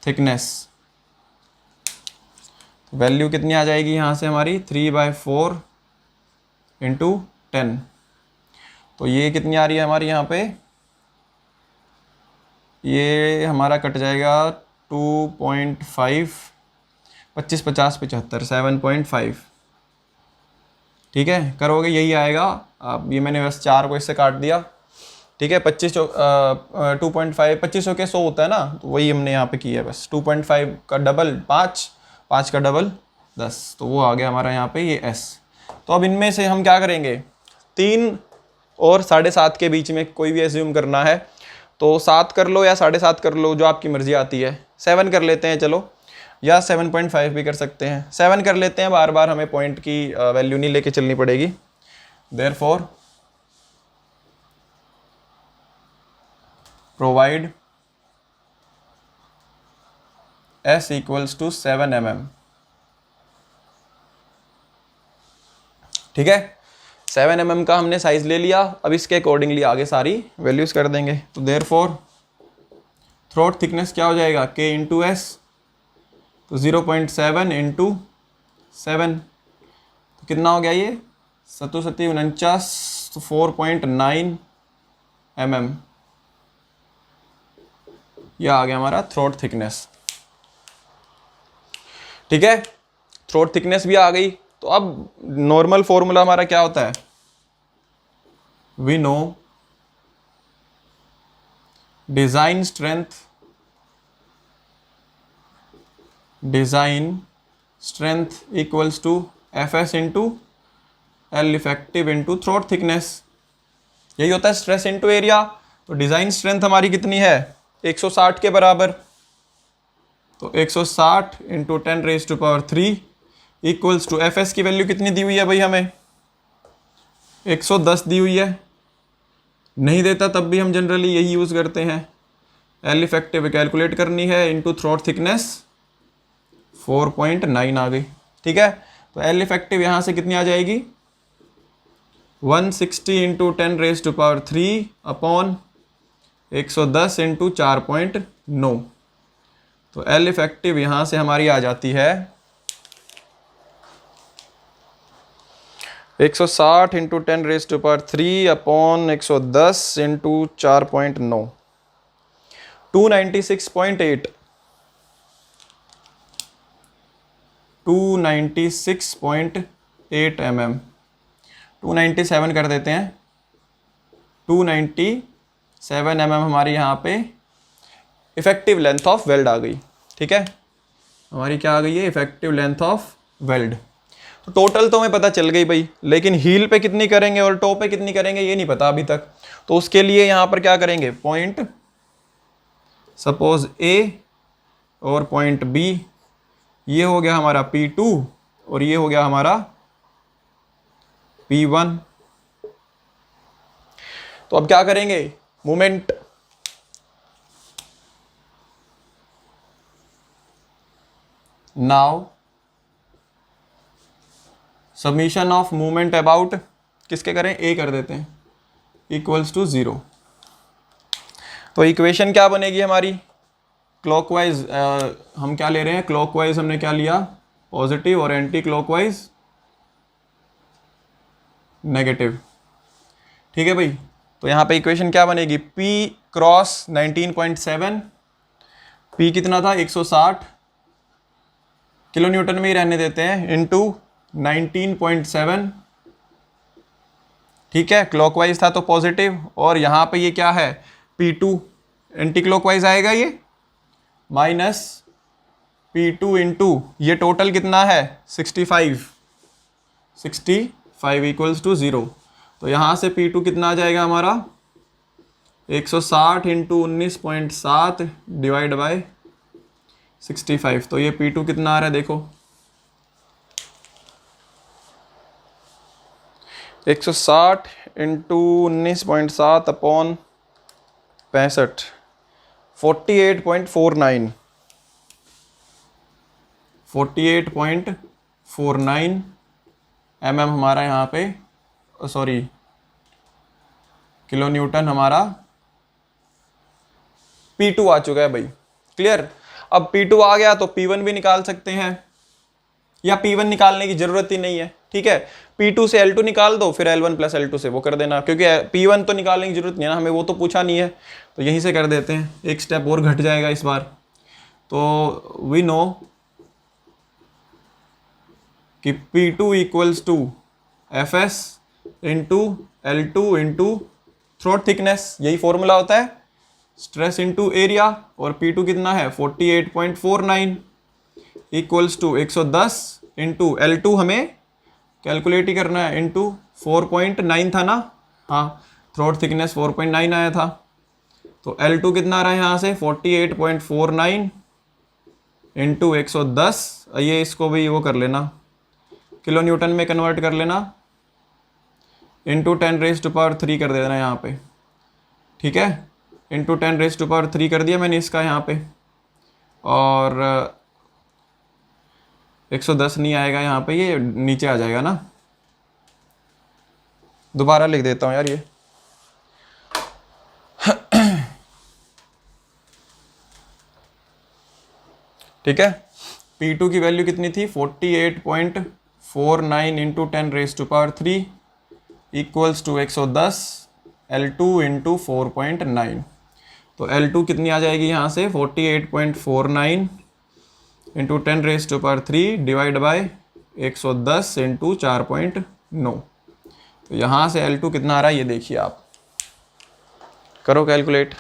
थिकनेस। वैल्यू कितनी आ जाएगी यहाँ से हमारी, 3/4 इंटू 10। तो ये कितनी आ रही है हमारी यहाँ पे, ये हमारा कट जाएगा 2.5, 25 50 75, 7.5। ठीक है, करोगे यही आएगा। अब ये मैंने बस 4 को इससे काट दिया। ठीक है, 2.5 25 के 100 होता है ना, तो वही हमने यहाँ पे किया है बस। 2.5 का डबल 5, 5 का डबल 10, तो वो आ गया हमारा यहाँ पे ये s। तो अब इनमें से हम क्या करेंगे, 3 और 7.5 के बीच में कोई भी एज्यूम करना है, तो 7 कर लो या 7.5 कर लो, जो आपकी मर्जी आती है। 7 कर लेते हैं चलो, या 7.5 भी कर सकते हैं। 7 कर लेते हैं, बार बार हमें पॉइंट की वैल्यू नहीं लेके चलनी पड़ेगी। Therefore provide s equals to 7 mm। ठीक है, 7 mm का हमने साइज ले लिया। अब इसके अकॉर्डिंगली आगे सारी वैल्यूज कर देंगे। तो देयरफॉर थ्रोट थिकनेस क्या हो जाएगा, k इंटू एस, तो 0.7 इंटू 7, तो कितना हो गया ये, 7 7 49, तो 4.9 mm। यह आ गया हमारा थ्रोट थिकनेस। ठीक है, थ्रोट थिकनेस भी आ गई। तो अब नॉर्मल फॉर्मूला हमारा क्या होता है, we know design strength equals to Fs into L effective into throat thickness. यही होता है स्ट्रेस इंटू एरिया। तो डिजाइन स्ट्रेंथ हमारी कितनी है, 160 के बराबर। तो 160 इंटू 10⁻³ इक्वल्स टू Fs की वैल्यू कितनी दी हुई है भाई हमें, 110 दी हुई है। नहीं देता तब भी हम जनरली यही यूज़ करते हैं। L इफेक्टिव कैलकुलेट करनी है, इंटू थ्रोट थिकनेस 4.9 आ गई। ठीक है, तो L इफेक्टिव यहाँ से कितनी आ जाएगी, 160 इंटू 10⁻³ अपॉन 110 इंटू 4.9। तो L इफेक्टिव यहाँ से हमारी आ जाती है 160 इंटू 10⁻³ अपॉन 110 इंटू 4.9, 296.8 mm। 297 कर देते हैं, 297 mm हमारी यहाँ पे इफेक्टिव लेंथ ऑफ वेल्ड आ गई। ठीक है, हमारी क्या आ गई है, इफेक्टिव लेंथ ऑफ वेल्ड। तो टोटल तो हमें पता चल गई भाई, लेकिन हील पे कितनी करेंगे और टॉप पे कितनी करेंगे ये नहीं पता अभी तक। तो उसके लिए यहाँ पर क्या करेंगे, पॉइंट सपोज A और पॉइंट B, ये हो गया हमारा P2 और ये हो गया हमारा P1। तो अब क्या करेंगे, moment now summation of movement about किसके करें, A कर देते हैं, इक्वल्स टू 0। तो इक्वेशन क्या बनेगी हमारी, क्लॉकवाइज हम क्या ले रहे हैं, क्लॉकवाइज हमने क्या लिया, पॉजिटिव, और एंटी क्लॉकवाइज नेगेटिव। ठीक है भाई, तो यहाँ पे इक्वेशन क्या बनेगी, P क्रॉस 19.7, P कितना था 160 किलो न्यूटन में ही रहने देते हैं, इंटू 19.7। ठीक है, क्लॉकवाइज था तो पॉजिटिव, और यहाँ पे ये क्या है P2, एंटी क्लॉकवाइज आएगा ये, माइनस P2 इंटू ये टोटल कितना है 65 इक्वल्स टू 0। तो यहाँ से P2 कितना आ जाएगा हमारा 160 इंटू 19.7 डिवाइड बाय 65। तो ये P2 कितना आ रहा है देखो, 160 इंटू 19.7 अपॉन 65, 48.49 mm हमारा यहाँ पे, सॉरी किलो न्यूटन हमारा P2 आ चुका है भाई। क्लियर। अब P2 आ गया तो P1 भी निकाल सकते हैं, या P1 निकालने की जरूरत ही नहीं है। ठीक है, P2 से L2 निकाल दो, फिर L1 प्लस L2 से वो कर देना, क्योंकि P1 तो निकालने की जरूरत नहीं है ना, हमें वो तो पूछा नहीं है, तो यहीं से कर देते हैं। एक स्टेप और घट जाएगा इस बार। तो वी नो कि P2 equals to Fs into L2 into throat thickness, यही फॉर्मूला होता है, स्ट्रेस इंटू एरिया। और P2 कितना है 48.49 इक्वल्स टू 110 इंटू L2 हमें कैलकुलेट ही करना है, इंटू 4.9 था ना, हाँ थ्रोट थिकनेस 4.9 आया था, तो L2 कितना आ रहा है यहाँ से 48.49 इंटू 110। ये इसको भी वो कर लेना, किलो न्यूटन में कन्वर्ट कर लेना, इंटू 10⁻³ कर देना यहाँ पे। ठीक है, इंटू 10⁻³ कर दिया मैंने इसका यहाँ पे, और 110 नहीं आएगा यहाँ पे, ये नीचे आ जाएगा ना। दोबारा लिख देता हूँ यार ये। ठीक है, P2 की वैल्यू कितनी थी 48.49 into 10⁻³ equals to 110 L2 into 4.9। तो L2 कितनी आ जाएगी यहाँ से 48.49 इंटू 10⁻³ डिवाइड बाय 110 इंटू 4.9। तो यहाँ से L2 कितना आ रहा है ये देखिए आप, करो calculate.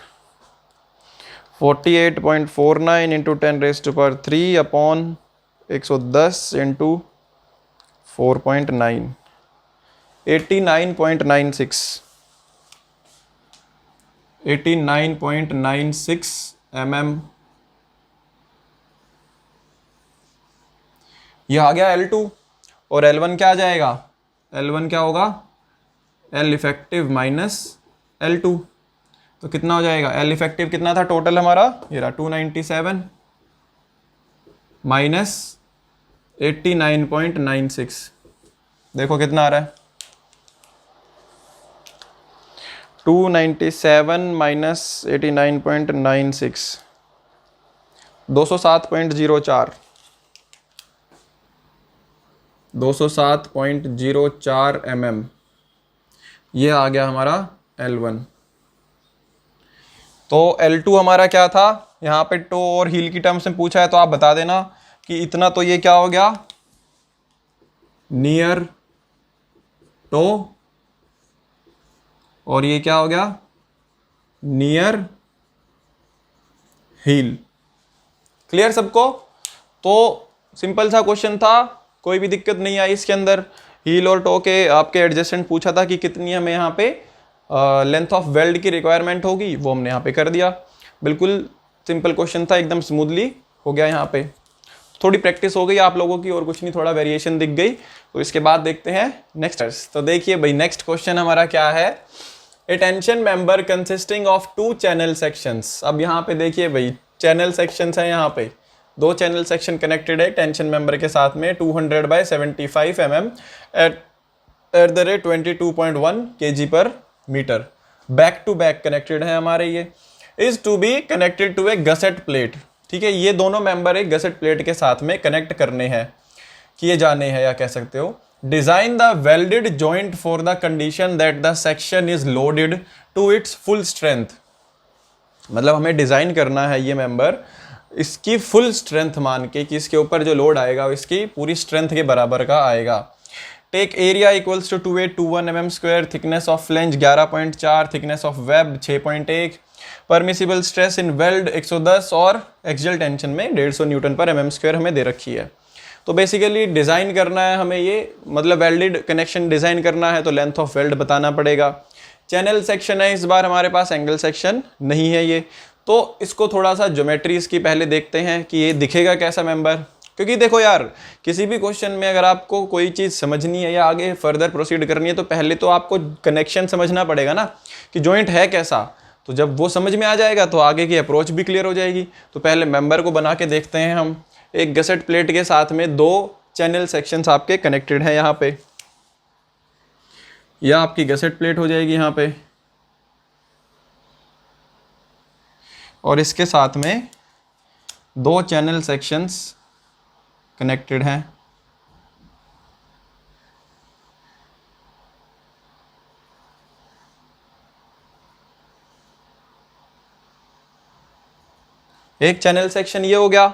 48.49 into 10⁻³ upon 110 into 4.9, 89.96 mm। ये आ गया L2, और L1 क्या आ जाएगा, L1 क्या होगा L इफेक्टिव माइनस L2, तो कितना हो जाएगा, L इफेक्टिव कितना था टोटल हमारा, ये रहा 297 माइनस 89.96, देखो कितना आ रहा है 297 माइनस 89.96, 207.04, 207.04 mm। ये आ गया हमारा L1। तो L2 हमारा क्या था, यहाँ पे टो और हील की टर्म्स में पूछा है, तो आप बता देना कि इतना, तो ये क्या हो गया नियर टो, और ये क्या हो गया नियर हील। क्लियर सबको। तो सिंपल सा क्वेश्चन था, कोई भी दिक्कत नहीं आई इसके अंदर। हील और टो के आपके एडजस्टेंट पूछा था कि कितनी हमें यहाँ पे लेंथ ऑफ वेल्ड की रिक्वायरमेंट होगी, वो हमने यहाँ पे कर दिया। बिल्कुल सिंपल क्वेश्चन था, एकदम स्मूथली हो गया। यहाँ पे थोड़ी प्रैक्टिस हो गई आप लोगों की, और कुछ नहीं, थोड़ा वेरिएशन दिख गई। तो इसके बाद देखते हैं नेक्स्ट। तो देखिए भाई नेक्स्ट क्वेश्चन हमारा क्या है, a tension member consisting of 2 channel sections. अब यहाँ पे देखिए भाई चैनल सेक्शंस हैं, यहाँ पे 2 चैनल सेक्शन कनेक्टेड है टेंशन मेंबर के साथ में 200/75 mm एट द रेट 22.1 kg/मीटर, बैक टू बैक कनेक्टेड है हमारे। ये is to be connected to a gusset plate. ठीक है, ये दोनों मेंबर एक गसेट प्लेट के साथ में कनेक्ट करने हैं, किए जाने हैं, या कह सकते हो design the welded joint for the condition that the section is loaded to its full strength. मतलब हमें डिजाइन करना है ये मेंबर इसकी फुल स्ट्रेंथ मान के, कि इसके ऊपर जो लोड आएगा इसकी पूरी स्ट्रेंथ के बराबर का आएगा। Take area equals to 2821 mm², thickness of flange 11.4, thickness of web 6.1, permissible stress in weld 110 और एक्सियल टेंशन में 150 Nm/mm² हमें दे रखी है। तो बेसिकली डिज़ाइन करना है हमें ये, मतलब वेल्डेड कनेक्शन डिज़ाइन करना है, तो लेंथ ऑफ वेल्ड बताना पड़ेगा। चैनल सेक्शन है इस बार हमारे पास, एंगल सेक्शन नहीं है ये। तो इसको थोड़ा सा ज्योमेट्री इसकी पहले देखते हैं कि ये दिखेगा कैसा मेंबर। क्योंकि देखो यार, किसी भी क्वेश्चन में अगर आपको कोई चीज़ समझनी है या आगे फर्दर प्रोसीड करनी है, तो पहले तो आपको कनेक्शन समझना पड़ेगा ना कि जॉइंट है कैसा। तो जब वो समझ में आ जाएगा तो आगे की अप्रोच भी क्लियर हो जाएगी। तो पहले मेंबर को बना के देखते हैं हम। एक गसेट प्लेट के साथ में 2 चैनल सेक्शंस आपके कनेक्टेड हैं यहाँ पे। यह आपकी गसेट प्लेट हो जाएगी यहाँ पे, और इसके साथ में 2 चैनल सेक्शंस कनेक्टेड हैं। एक चैनल सेक्शन ये हो गया,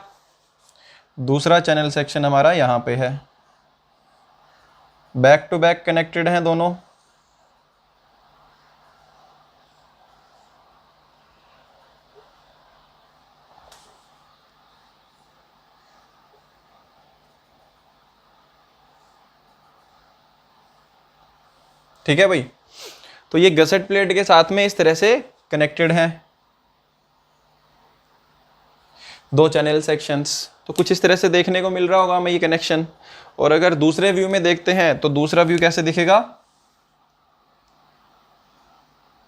दूसरा चैनल सेक्शन हमारा यहाँ पे है। बैक टू बैक कनेक्टेड हैं दोनों। ठीक है भाई, तो ये गसेट प्लेट के साथ में इस तरह से कनेक्टेड हैं 2 चैनल सेक्शंस। तो कुछ इस तरह से देखने को मिल रहा होगा हमें ये कनेक्शन। और अगर दूसरे व्यू में देखते हैं तो दूसरा व्यू कैसे दिखेगा,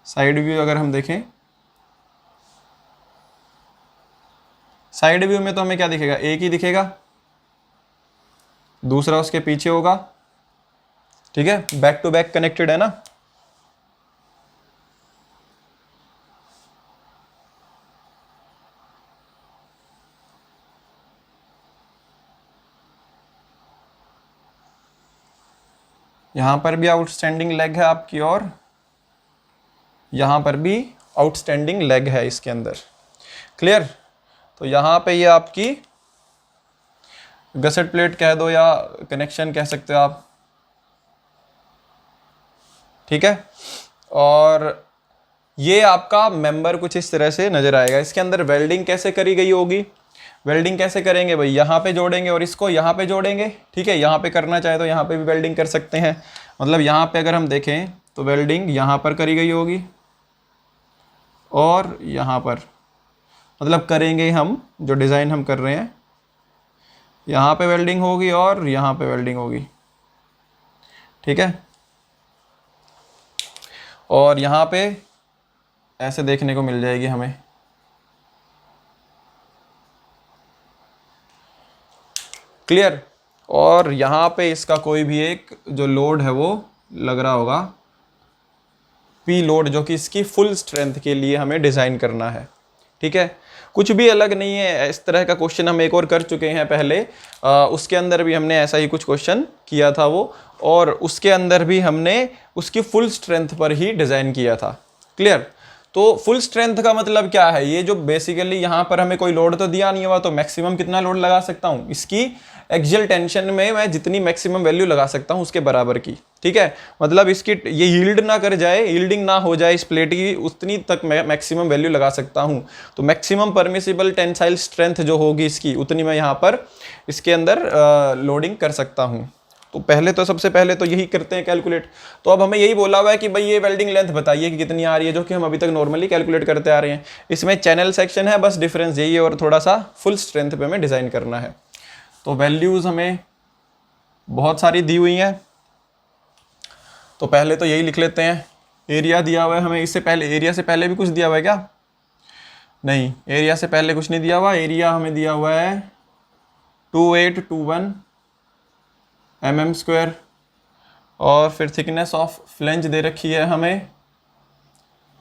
साइड व्यू अगर हम देखें, साइड व्यू में तो हमें क्या दिखेगा, एक ही दिखेगा, दूसरा उसके पीछे होगा। ठीक है, बैक टू बैक कनेक्टेड है ना। यहां पर भी आउटस्टैंडिंग लेग है आपकी, और यहां पर भी आउटस्टैंडिंग लेग है इसके अंदर। क्लियर। तो यहां पे ये आपकी गसेट प्लेट कह दो या कनेक्शन कह सकते हो आप। ठीक है, और ये आपका मेंबर कुछ इस तरह से नजर आएगा। इसके अंदर वेल्डिंग कैसे करी गई होगी, वेल्डिंग कैसे करेंगे भाई, यहाँ पे जोड़ेंगे और इसको यहाँ पे जोड़ेंगे। ठीक है, यहाँ पे करना चाहे तो यहाँ पे भी वेल्डिंग कर सकते हैं। मतलब यहाँ पे अगर हम देखें तो वेल्डिंग यहाँ पर करी गई होगी और यहाँ पर, मतलब करेंगे हम, जो डिज़ाइन हम कर रहे हैं, यहाँ पे वेल्डिंग होगी और यहाँ पे वेल्डिंग होगी। ठीक है, और यहाँ पे ऐसे देखने को मिल जाएगी हमें। क्लियर। और यहाँ पे इसका कोई भी एक जो लोड है वो लग रहा होगा, पी लोड, जो कि इसकी फुल स्ट्रेंथ के लिए हमें डिज़ाइन करना है। ठीक है, कुछ भी अलग नहीं है। इस तरह का क्वेश्चन हम एक और कर चुके हैं पहले, उसके अंदर भी हमने ऐसा ही कुछ क्वेश्चन किया था वो, और उसके अंदर भी हमने उसकी फुल स्ट्रेंथ पर ही डिज़ाइन किया था। क्लियर। तो फुल स्ट्रेंथ का मतलब क्या है, ये जो बेसिकली यहाँ पर हमें कोई लोड तो दिया नहीं हुआ, तो मैक्सिमम कितना लोड लगा सकता हूँ, इसकी एक्सियल टेंशन में मैं जितनी मैक्सिमम वैल्यू लगा सकता हूँ उसके बराबर की। ठीक है, मतलब इसकी ये यील्ड ना कर जाए, यील्डिंग ना हो जाए इस प्लेट की, उतनी तक मैं मैक्सिमम वैल्यू लगा सकता हूँ। तो मैक्सिमम परमिसिबल टेंसाइल स्ट्रेंथ जो होगी इसकी, उतनी मैं यहाँ पर इसके अंदर लोडिंग कर सकता हूँ। तो पहले तो सबसे पहले तो यही करते हैं कैलकुलेट। तो अब हमें यही बोला हुआ है कि भाई ये वेल्डिंग लेंथ बताइए कि कितनी आ रही है, जो कि हम अभी तक नॉर्मली कैलकुलेट करते आ रहे हैं। इसमें चैनल सेक्शन है, बस डिफरेंस यही है, और थोड़ा सा फुल स्ट्रेंथ पे हमें डिज़ाइन करना है। तो वैल्यूज़ हमें बहुत सारी दी हुई हैं, तो पहले तो यही लिख लेते हैं। एरिया दिया हुआ है हमें, इससे पहले एरिया से पहले भी कुछ दिया हुआ है क्या, नहीं, एरिया से पहले कुछ नहीं दिया हुआ। एरिया हमें दिया हुआ है 2821 mm², और फिर थिकनेस ऑफ फ्लेंज दे रखी है हमें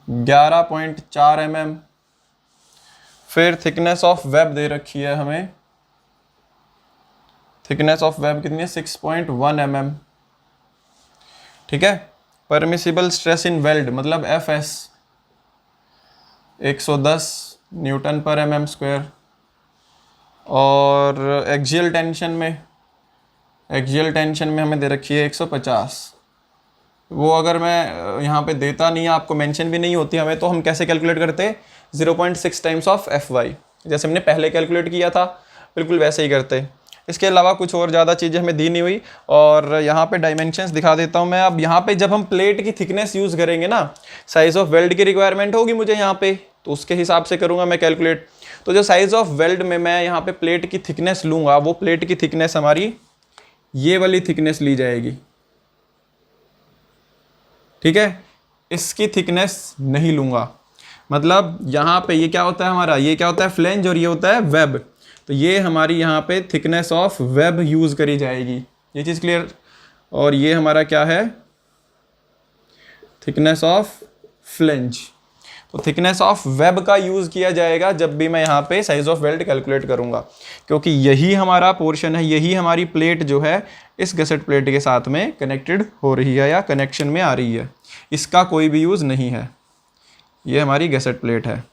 11.4 mm। फिर थिकनेस ऑफ वेब दे रखी है हमें, थिकनेस ऑफ वेब कितनी है, 6.1 mm। ठीक है, परमिसिबल स्ट्रेस इन वेल्ड मतलब FS 110 न्यूटन पर mm², और एक्सियल टेंशन में हमें दे रखी है 150। वो अगर मैं यहाँ पे देता नहीं है, आपको मेंशन भी नहीं होती हमें, तो हम कैसे कैलकुलेट करते, 0.6 टाइम्स ऑफ FY, जैसे हमने पहले कैलकुलेट किया था बिल्कुल वैसे ही करते। इसके अलावा कुछ और ज़्यादा चीज़ें हमें दी नहीं हुई। और यहाँ पे डायमेंशंस दिखा देता हूँ मैं। अब यहाँ पे जब हम प्लेट की थिकनेस यूज़ करेंगे ना, साइज़ ऑफ वेल्ड की रिक्वायरमेंट होगी मुझे यहाँ पे, तो उसके हिसाब से करूँगा मैं कैलकुलेट। तो जो साइज़ ऑफ वेल्ड में मैं यहाँ पे प्लेट की थिकनेस लूँगा, वो प्लेट की थिकनेस हमारी ये वाली थिकनेस ली जाएगी। ठीक है, इसकी थिकनेस नहीं लूँगा। मतलब यहाँ पे ये क्या होता है हमारा, ये क्या होता है फ्लेंज, और ये होता है वेब। तो ये हमारी यहाँ पे थिकनेस ऑफ वेब यूज़ करी जाएगी, ये चीज़ क्लियर। और ये हमारा क्या है, थिकनेस ऑफ फ्लेंज। तो थिकनेस ऑफ वेब का यूज़ किया जाएगा जब भी मैं यहाँ पे साइज ऑफ वेल्ड कैलकुलेट करूँगा, क्योंकि यही हमारा पोर्शन है, यही हमारी प्लेट जो है इस गसेट प्लेट के साथ में कनेक्टेड हो रही है या कनेक्शन में आ रही है, इसका कोई भी यूज़ नहीं है। ये हमारी गसेट प्लेट है।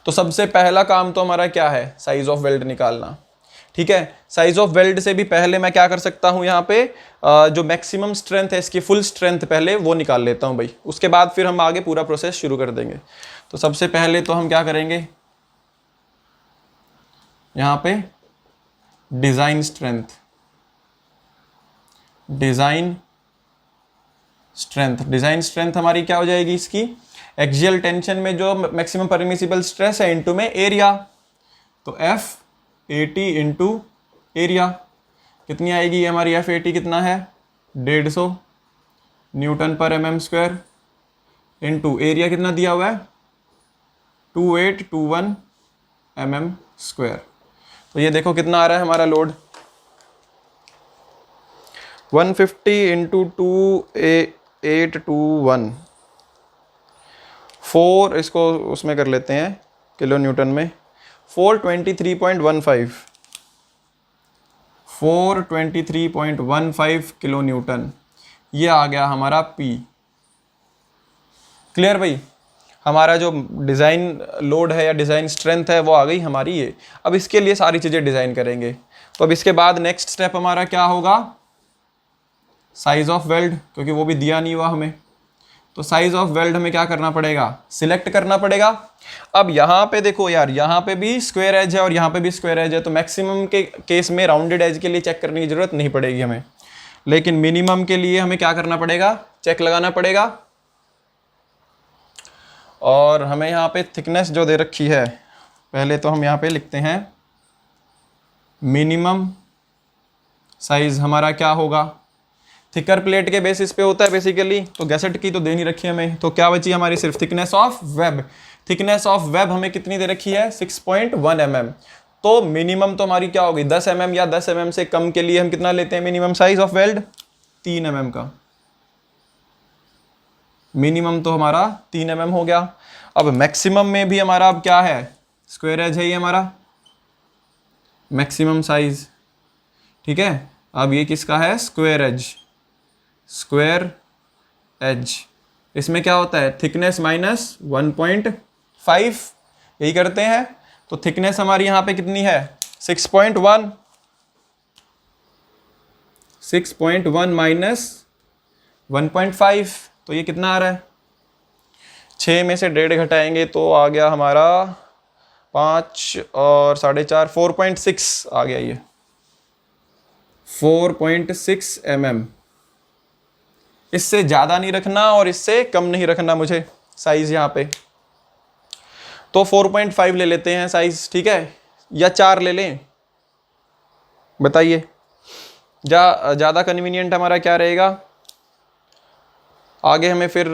तो सबसे पहला काम तो हमारा क्या है, साइज ऑफ वेल्ड निकालना। ठीक है, साइज ऑफ वेल्ड से भी पहले मैं क्या कर सकता हूं, यहाँ पे जो मैक्सिमम स्ट्रेंथ है इसकी फुल स्ट्रेंथ पहले वो निकाल लेता हूं भाई, उसके बाद फिर हम आगे पूरा प्रोसेस शुरू कर देंगे। तो सबसे पहले तो हम क्या करेंगे, यहाँ पे डिजाइन स्ट्रेंथ, डिजाइन स्ट्रेंथ हमारी क्या हो जाएगी, इसकी एक्सियल टेंशन में जो मैक्सिमम परमिसिबल स्ट्रेस है इनटू में एरिया, तो F 80 इंटू एरिया कितनी आएगी, ये हमारी F80 कितना है 150 न्यूटन पर mm स्क्वायर, इंटू एरिया कितना दिया हुआ है 2821 mm स्क्वायर। तो ये देखो कितना आ रहा है हमारा लोड 150 इंटू 2821 4, इसको उसमें कर लेते हैं किलो न्यूटन में, 423.15 किलो न्यूटन, ये आ गया हमारा P। क्लियर भाई, हमारा जो डिज़ाइन लोड है या डिज़ाइन स्ट्रेंथ है वो आ गई हमारी ये। अब इसके लिए सारी चीज़ें डिज़ाइन करेंगे, तो अब इसके बाद नेक्स्ट स्टेप हमारा क्या होगा, साइज ऑफ वेल्ड, क्योंकि वो भी दिया नहीं हुआ हमें, तो साइज ऑफ वेल्ड हमें क्या करना पड़ेगा, सिलेक्ट करना पड़ेगा। अब यहाँ पे देखो यार, यहाँ पे भी स्क्वायर एज है और यहाँ पे भी स्क्वायर एज है, तो मैक्सिमम के केस में राउंडेड एज के लिए चेक करने की जरूरत नहीं पड़ेगी हमें, लेकिन मिनिमम के लिए हमें क्या करना पड़ेगा, चेक लगाना पड़ेगा। और हमें यहाँ पे थिकनेस जो दे रखी है, पहले तो हम यहाँ पे लिखते हैं मिनिमम साइज हमारा क्या होगा, थिकर प्लेट के बेसिस पे होता है बेसिकली, तो गैसेट की तो दे नहीं रखी हमें, तो क्या बची हमारी सिर्फ thickness of web. Thickness of web हमें कितनी दे रखी है 6.1 mm, तो मिनिमम तो हमारी क्या होगी 10 mm, या 10 mm से कम के लिए हम कितना लेते हैं minimum size of weld 3 mm का, मिनिमम तो हमारा 3 mm हो गया। अब मैक्सिमम में भी हमारा अब क्या है, स्क्वायर एज है ये हमारा मैक्सिमम साइज। ठीक है, अब ये किसका है, स्क्वायर एज, स्क्वायर एज, इसमें क्या होता है थिकनेस माइनस 1.5, यही करते हैं। तो थिकनेस हमारी यहाँ पे कितनी है 6.1, 6.1 माइनस 1.5, तो ये कितना आ रहा है, 6 में से 1.5 घटाएंगे तो आ गया हमारा 5 और 4.5, 4.6 आ गया, ये 4.6 mm। इससे ज़्यादा नहीं रखना और इससे कम नहीं रखना मुझे साइज़ यहाँ पे, तो 4.5 ले लेते हैं साइज़, ठीक है, या 4 ले लें, बताइए ज़्यादा कन्वीनियंट हमारा क्या रहेगा। आगे हमें फिर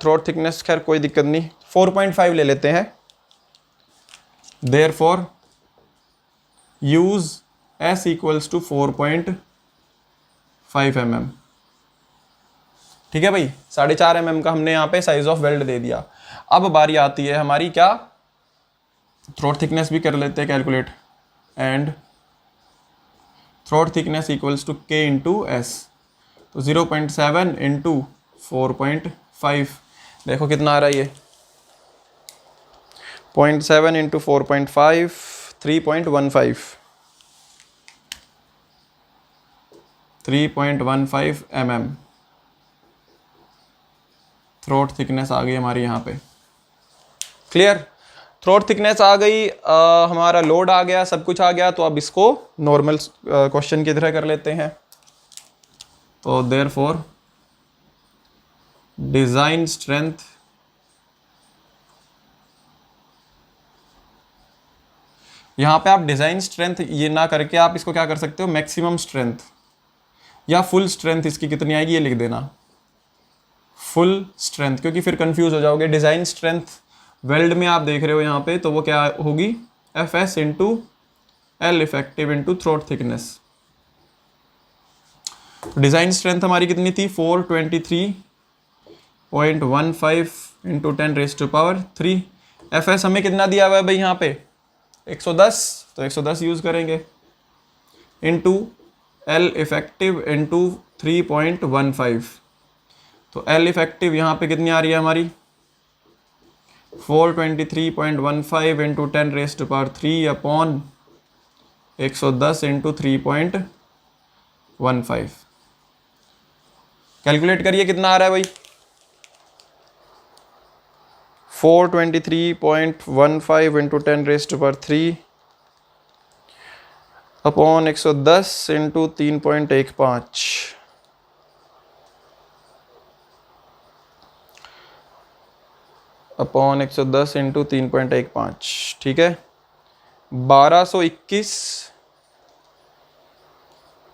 थ्रोट थिकनेस खैर कोई दिक्कत नहीं, 4.5 ले लेते हैं। Therefore use S equals to 4.5 mm। ठीक है भाई, 4.5 mm का हमने यहाँ पे साइज ऑफ वेल्ड दे दिया। अब बारी आती है हमारी क्या, थ्रोट थिकनेस भी कर लेते हैं calculate, and throat thickness equals to K into S, तो 0.7 इंटू 4.5, देखो कितना आ रहा है ये 0.7 इंटू 4.5, 3.15 mm थ्रोट थिकनेस आ गई हमारी यहाँ पे। क्लियर, थ्रोट थिकनेस आ गई, हमारा लोड आ गया, सब कुछ आ गया, तो अब इसको नॉर्मल क्वेश्चन की तरह कर लेते हैं। तो देयरफॉर डिज़ाइन स्ट्रेंथ यहाँ पे आप डिज़ाइन स्ट्रेंथ ये ना करके आप इसको क्या कर सकते हो, मैक्सिमम स्ट्रेंथ या फुल स्ट्रेंथ इसकी कितनी आएगी ये लिख देना, फुल स्ट्रेंथ, क्योंकि फिर कंफ्यूज हो जाओगे। डिज़ाइन स्ट्रेंथ वेल्ड में आप देख रहे हो यहाँ पे, तो वो क्या होगी FS into L effective into throat thickness. Design strength हमारी कितनी थी 423.15 इंटू 10⁻³ एफ एस हमें कितना दिया हुआ है भाई यहाँ पे 110, तो 110 यूज़ करेंगे इंटू एल इफेक्टिव इंटू 3.15, तो एल इफेक्टिव यहाँ पे कितनी आ रही है हमारी 423.15 इंटू 10⁻³ अपॉन 110 इंटू 3.15। कैलकुलेट करिए कितना आ रहा है भाई 423.15 into 10⁻³ upon 110 into 3.15 upon 110 into 3.15, ठीक है 1221।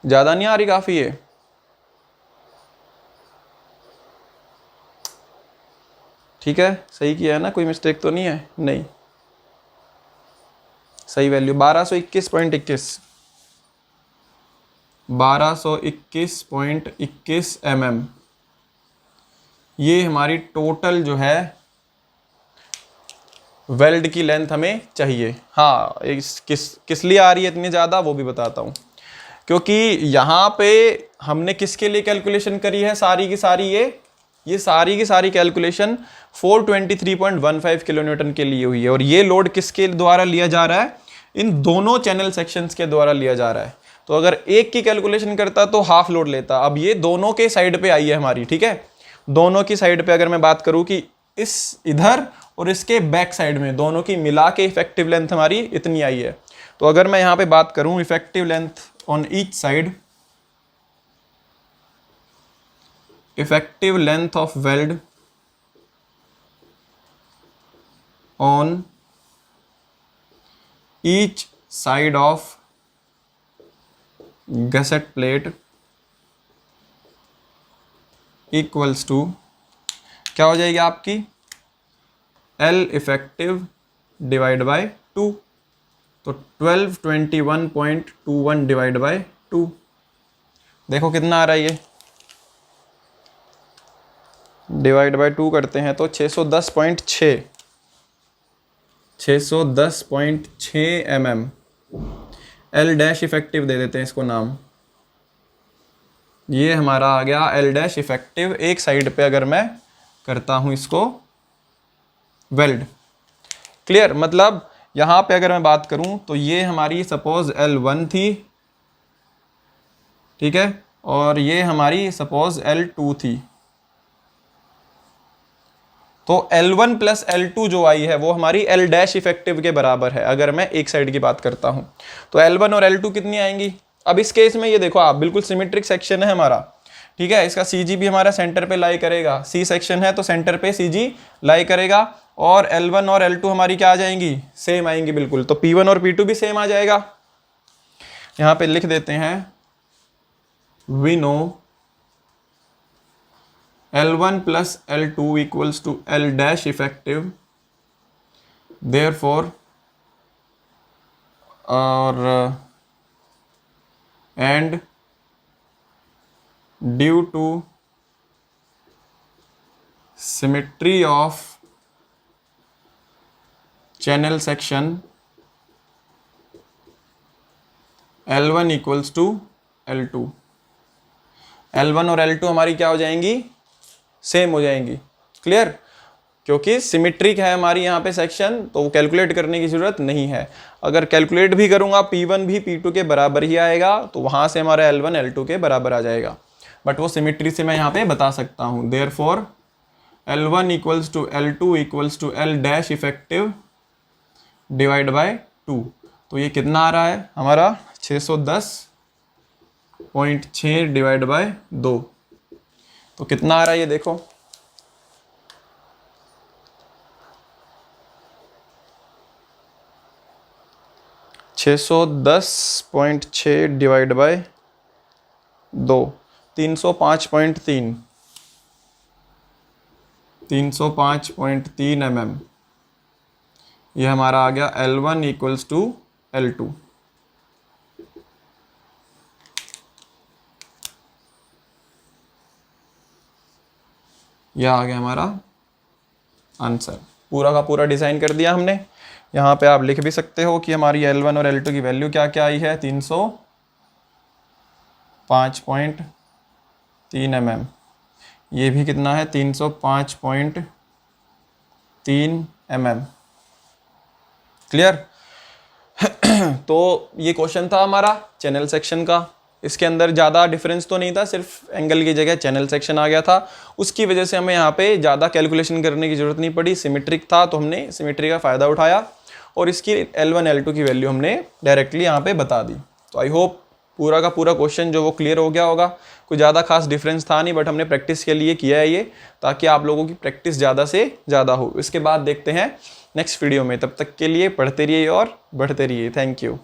ज़्यादा नहीं आ रही काफ़ी है? ठीक है, सही किया है ना, कोई मिस्टेक तो नहीं है? नहीं, सही वैल्यू 1221.21 1221.21 mm। ये हमारी टोटल जो है वेल्ड की लेंथ हमें चाहिए। हाँ, किस लिए आ रही है इतनी ज़्यादा वो भी बताता हूँ, क्योंकि यहाँ पे हमने किसके लिए कैलकुलेशन करी है सारी की सारी, ये सारी की सारी कैलकुलेशन 423.15 किलोन्यूटन के लिए हुई है, और ये लोड किसके द्वारा लिया जा रहा है, इन दोनों चैनल सेक्शंस के द्वारा लिया जा रहा है। तो अगर एक की कैलकुलेशन करता तो हाफ लोड लेता, अब ये दोनों के साइड पे आई है हमारी, ठीक है, दोनों की साइड पे अगर मैं बात करूं कि इस इधर और इसके बैक साइड में दोनों की मिला के इफेक्टिव लेंथ हमारी इतनी आई है। तो अगर मैं यहां पे बात करूं effective length on each side, effective length of weld on each side of gusset plate equals to क्या हो जाएगी आपकी एल इफेक्टिव डिवाइड बाय 2, तो 1221.21 डिवाइड बाय 2, देखो कितना आ रहा है, ये डिवाइड बाय 2 करते हैं तो 610.6 mm। एल डैश इफेक्टिव दे देते हैं इसको नाम, ये हमारा आ गया एल डैश इफेक्टिव एक साइड पे अगर मैं करता हूं इसको वेल्ड। क्लियर, मतलब यहां पे अगर मैं बात करूं तो ये हमारी सपोज L1 थी, ठीक है, और ये हमारी सपोज L2 थी, तो L1 प्लस L2 जो आई है वो हमारी L डैश इफेक्टिव के बराबर है अगर मैं एक साइड की बात करता हूं। तो L1 और L2 कितनी आएंगी? अब इस केस में ये देखो आप, बिल्कुल सिमेट्रिक सेक्शन है हमारा, ठीक है, इसका CG भी हमारा सेंटर पे लाई करेगा, C सेक्शन है तो सेंटर पे CG लाई करेगा, और L1 और L2 हमारी क्या आ जाएंगी, सेम आएंगी बिल्कुल, तो P1 और P2 भी सेम आ जाएगा। यहां पे लिख देते हैं we know L1 plus L2 equals to L dash effective, therefore and due to symmetry of channel section L1 equals to L2, L1 और L2 हमारी क्या हो जाएंगी, सेम हो जाएंगी। क्लियर, क्योंकि सिमेट्रिक है हमारी यहाँ पे सेक्शन, तो कैलकुलेट करने की जरूरत नहीं है। अगर कैलकुलेट भी करूंगा P1 भी P2 के बराबर ही आएगा, तो वहां से हमारा L1 L2 के बराबर आ जाएगा, बट वो सिमेट्री से मैं यहाँ पे बता सकता हूँ। Therefore L1 equals to L2 equals to L dash effective divide by 2, तो ये कितना आ रहा है हमारा 610.6 डिवाइड बाय 2, तो कितना आ रहा है ये देखो, छः 610.6 डिवाइड बाय 2, 305.3 mm। ये हमारा आ गया L1 इक्वल्स टू L2। यह आ गया हमारा आंसर। पूरा का पूरा डिज़ाइन कर दिया हमने। यहाँ पे आप लिख भी सकते हो कि हमारी L1 और L2 की वैल्यू क्या क्या आई है, 305.3 mm। ये भी कितना है, 305.3 mm। क्लियर। तो ये क्वेश्चन था हमारा चैनल सेक्शन का। इसके अंदर ज़्यादा डिफरेंस तो नहीं था, सिर्फ एंगल की जगह चैनल सेक्शन आ गया था। उसकी वजह से हमें यहाँ पे ज़्यादा कैलकुलेशन करने की ज़रूरत नहीं पड़ी, सिमेट्रिक था तो हमने सिमेट्री का फ़ायदा उठाया और इसकी L1 L2 की वैल्यू हमने डायरेक्टली यहाँ पे बता दी। तो आई होप पूरा का पूरा क्वेश्चन जो वो क्लियर हो गया होगा। कोई ज़्यादा खास डिफरेंस था नहीं, बट हमने प्रैक्टिस के लिए किया है ये, ताकि आप लोगों की प्रैक्टिस ज़्यादा से ज़्यादा हो। इसके बाद देखते हैं नेक्स्ट वीडियो में। तब तक के लिए पढ़ते रहिए और बढ़ते रहिए। Thank you.